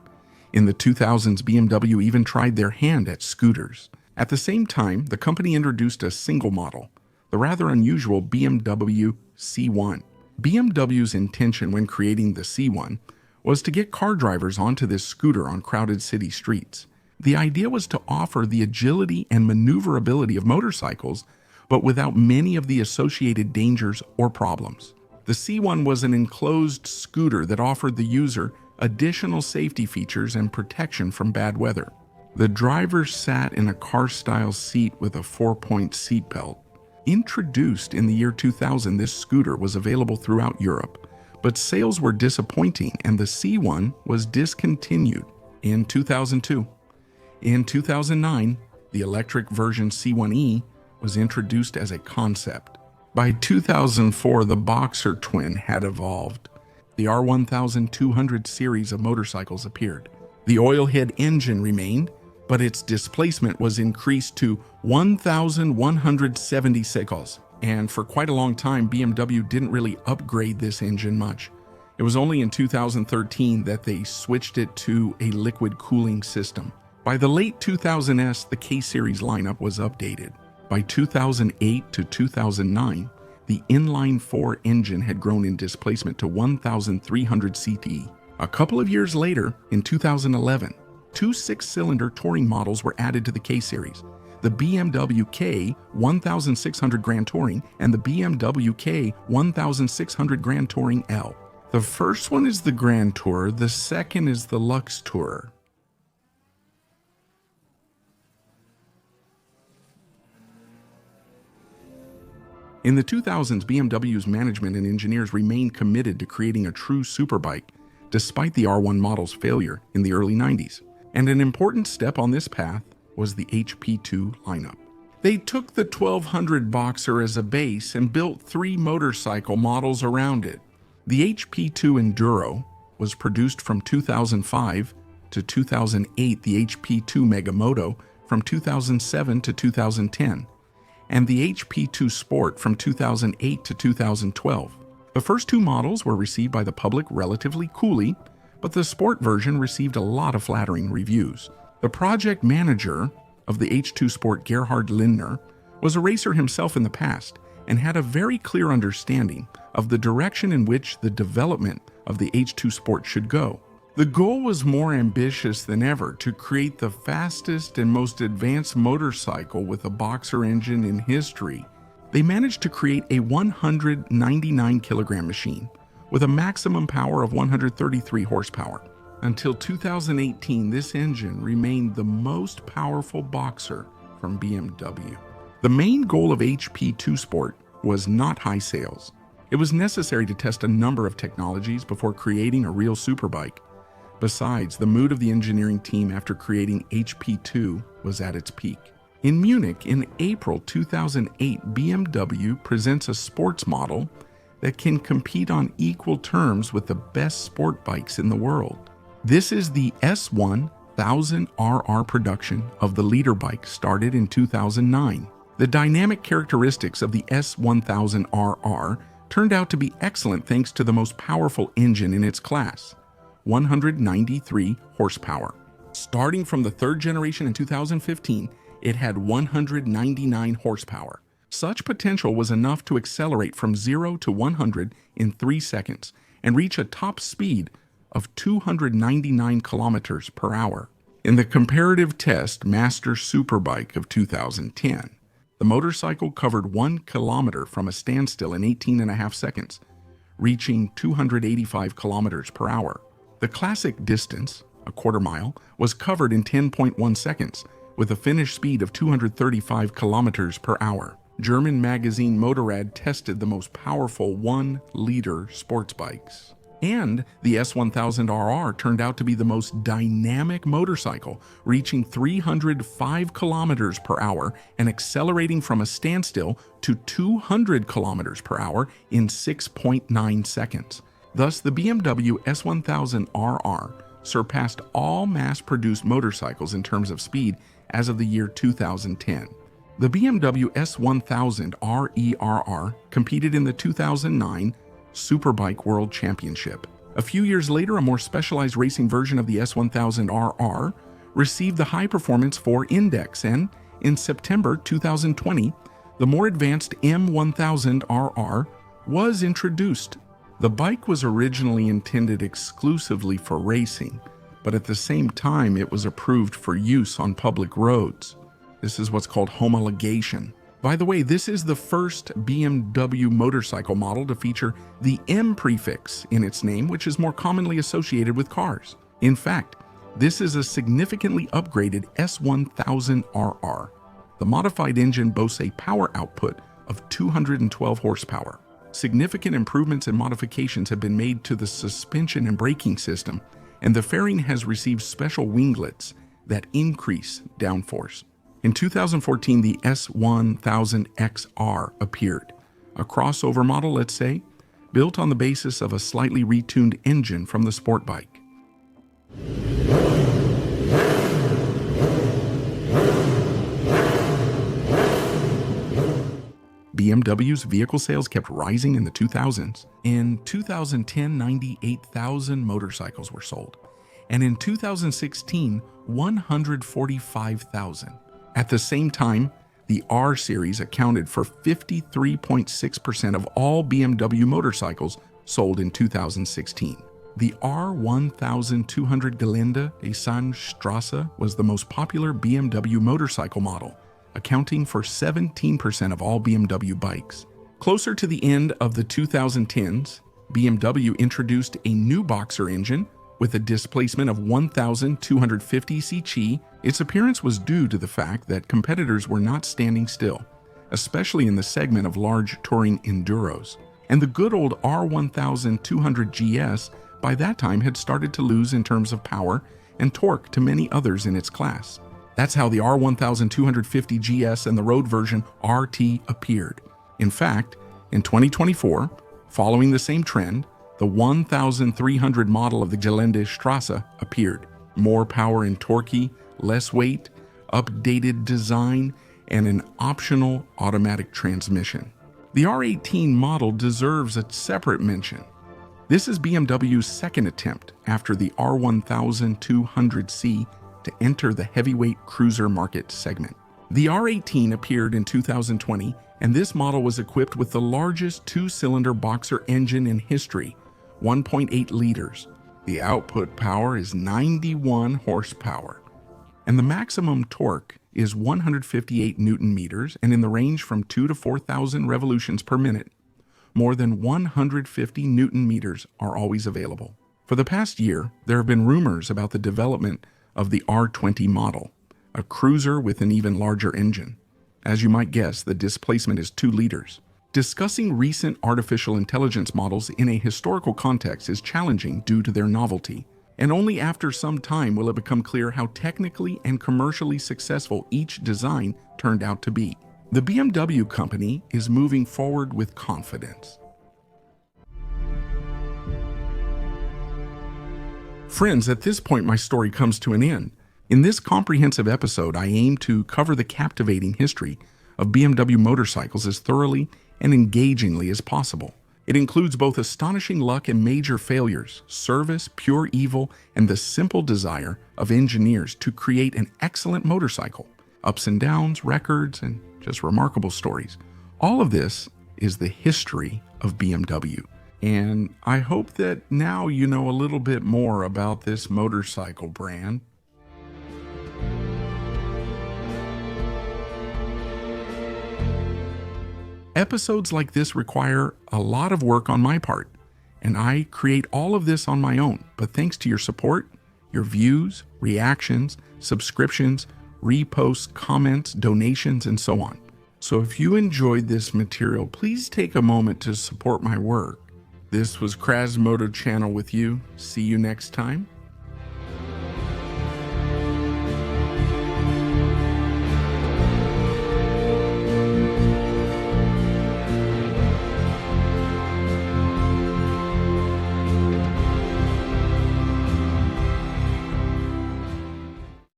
In the 2000s, BMW even tried their hand at scooters. At the same time, the company introduced a single model, the rather unusual BMW C1. BMW's intention when creating the C1 was to get car drivers onto this scooter on crowded city streets. The idea was to offer the agility and maneuverability of motorcycles, but without many of the associated dangers or problems. The C1 was an enclosed scooter that offered the user additional safety features and protection from bad weather. The driver sat in a car-style seat with a 4-point seatbelt. Introduced in the year 2000, this scooter was available throughout Europe, but sales were disappointing and the C1 was discontinued in 2002. In 2009, the electric version C1E was introduced as a concept. By 2004, the Boxer twin had evolved. The R1200 series of motorcycles appeared. The oil-head engine remained, but its displacement was increased to 1,170 cycles. And for quite a long time, BMW didn't really upgrade this engine much. It was only in 2013 that they switched it to a liquid cooling system. By the late 2000s, the K-Series lineup was updated. By 2008 to 2009, the inline-4 engine had grown in displacement to 1,300 CT. A couple of years later, in 2011, two 6-cylinder touring models were added to the K-Series, the BMW K 1600 Grand Touring and the BMW K 1600 Grand Touring L. The first one is the Grand Tourer, the second is the Luxe Tourer. In the 2000s, BMW's management and engineers remained committed to creating a true superbike, despite the R1 model's failure in the early 90s. And an important step on this path was the HP2 lineup. They took the 1200 Boxer as a base and built 3 motorcycle models around it. The HP2 Enduro was produced from 2005 to 2008, the HP2 Megamoto from 2007 to 2010. And the HP2 Sport from 2008 to 2012. The first 2 models were received by the public relatively coolly, but the Sport version received a lot of flattering reviews. The project manager of the H2 Sport, Gerhard Lindner, was a racer himself in the past and had a very clear understanding of the direction in which the development of the H2 Sport should go. The goal was more ambitious than ever to create the fastest and most advanced motorcycle with a boxer engine in history. They managed to create a 199 kilogram machine with a maximum power of 133 horsepower. Until 2018, this engine remained the most powerful boxer from BMW. The main goal of HP2 Sport was not high sales. It was necessary to test a number of technologies before creating a real superbike. Besides, the mood of the engineering team after creating HP2 was at its peak. In Munich in April 2008, BMW presents a sports model that can compete on equal terms with the best sport bikes in the world. This is the S1000RR production of the leader bike started in 2009. The dynamic characteristics of the S1000RR turned out to be excellent thanks to the most powerful engine in its class, 193 horsepower. Starting from the third generation in 2015, it had 199 horsepower. Such potential was enough to accelerate from 0 to 100 in 3 seconds and reach a top speed of 299 kilometers per hour. In the comparative test Master Superbike of 2010, the motorcycle covered 1 kilometer from a standstill in 18.5 seconds, reaching 285 kilometers per hour. The classic distance, a quarter mile, was covered in 10.1 seconds, with a finished speed of 235 kilometers per hour. German magazine Motorrad tested the most powerful 1-liter sports bikes. And the S1000RR turned out to be the most dynamic motorcycle, reaching 305 kilometers per hour and accelerating from a standstill to 200 kilometers per hour in 6.9 seconds. Thus, the BMW S1000RR surpassed all mass-produced motorcycles in terms of speed as of the year 2010. The BMW S1000 RERR competed in the 2009 Superbike World Championship. A few years later, a more specialized racing version of the S1000RR received the High Performance 4 Index, and in September 2020, the more advanced M1000RR was introduced. The bike was originally intended exclusively for racing, but at the same time it was approved for use on public roads. This is what's called homologation. By the way, this is the first BMW motorcycle model to feature the M prefix in its name, which is more commonly associated with cars. In fact, this is a significantly upgraded S1000RR. The modified engine boasts a power output of 212 horsepower. Significant improvements and modifications have been made to the suspension and braking system, and the fairing has received special winglets that increase downforce. In 2014, the S1000XR appeared, a crossover model, let's say, built on the basis of a slightly retuned engine from the sport bike. BMW's vehicle sales kept rising in the 2000s. In 2010, 98,000 motorcycles were sold, and in 2016, 145,000. At the same time, the R series accounted for 53.6% of all BMW motorcycles sold in 2016. The R1200 Gelände Straße was the most popular BMW motorcycle model, accounting for 17% of all BMW bikes. Closer to the end of the 2010s, BMW introduced a new boxer engine with a displacement of 1,250 cc. Its appearance was due to the fact that competitors were not standing still, especially in the segment of large touring enduros. And the good old R1200 GS by that time had started to lose in terms of power and torque to many others in its class. That's how the R1250 GS and the road version RT appeared. In fact, in 2024, following the same trend, the 1300 model of the Gelände Straße appeared. More power and torque, less weight, updated design, and an optional automatic transmission. The R18 model deserves a separate mention. This is BMW's second attempt after the R1200C to enter the heavyweight cruiser market segment. The R18 appeared in 2020, and this model was equipped with the largest two-cylinder boxer engine in history, 1.8 liters. The output power is 91 horsepower, and the maximum torque is 158 Newton meters and in the range from 2 to 4,000 revolutions per minute. More than 150 Newton meters are always available. For the past year, there have been rumors about the development of the R20 model, a cruiser with an even larger engine. As you might guess, the displacement is 2 liters. Discussing recent artificial intelligence models in a historical context is challenging due to their novelty, and only after some time will it become clear how technically and commercially successful each design turned out to be. The BMW company is moving forward with confidence. Friends, at this point my story comes to an end. In this comprehensive episode, I aim to cover the captivating history of BMW motorcycles as thoroughly and engagingly as possible. It includes both astonishing luck and major failures, service, pure evil, and the simple desire of engineers to create an excellent motorcycle. Ups and downs, records, and just remarkable stories. All of this is the history of BMW. And I hope that now you know a little bit more about this motorcycle brand. Episodes like this require a lot of work on my part, and I create all of this on my own. But thanks to your support, your views, reactions, subscriptions, reposts, comments, donations, and so on. So if you enjoyed this material, please take a moment to support my work. This was Krasmodo Channel with you. See you next time.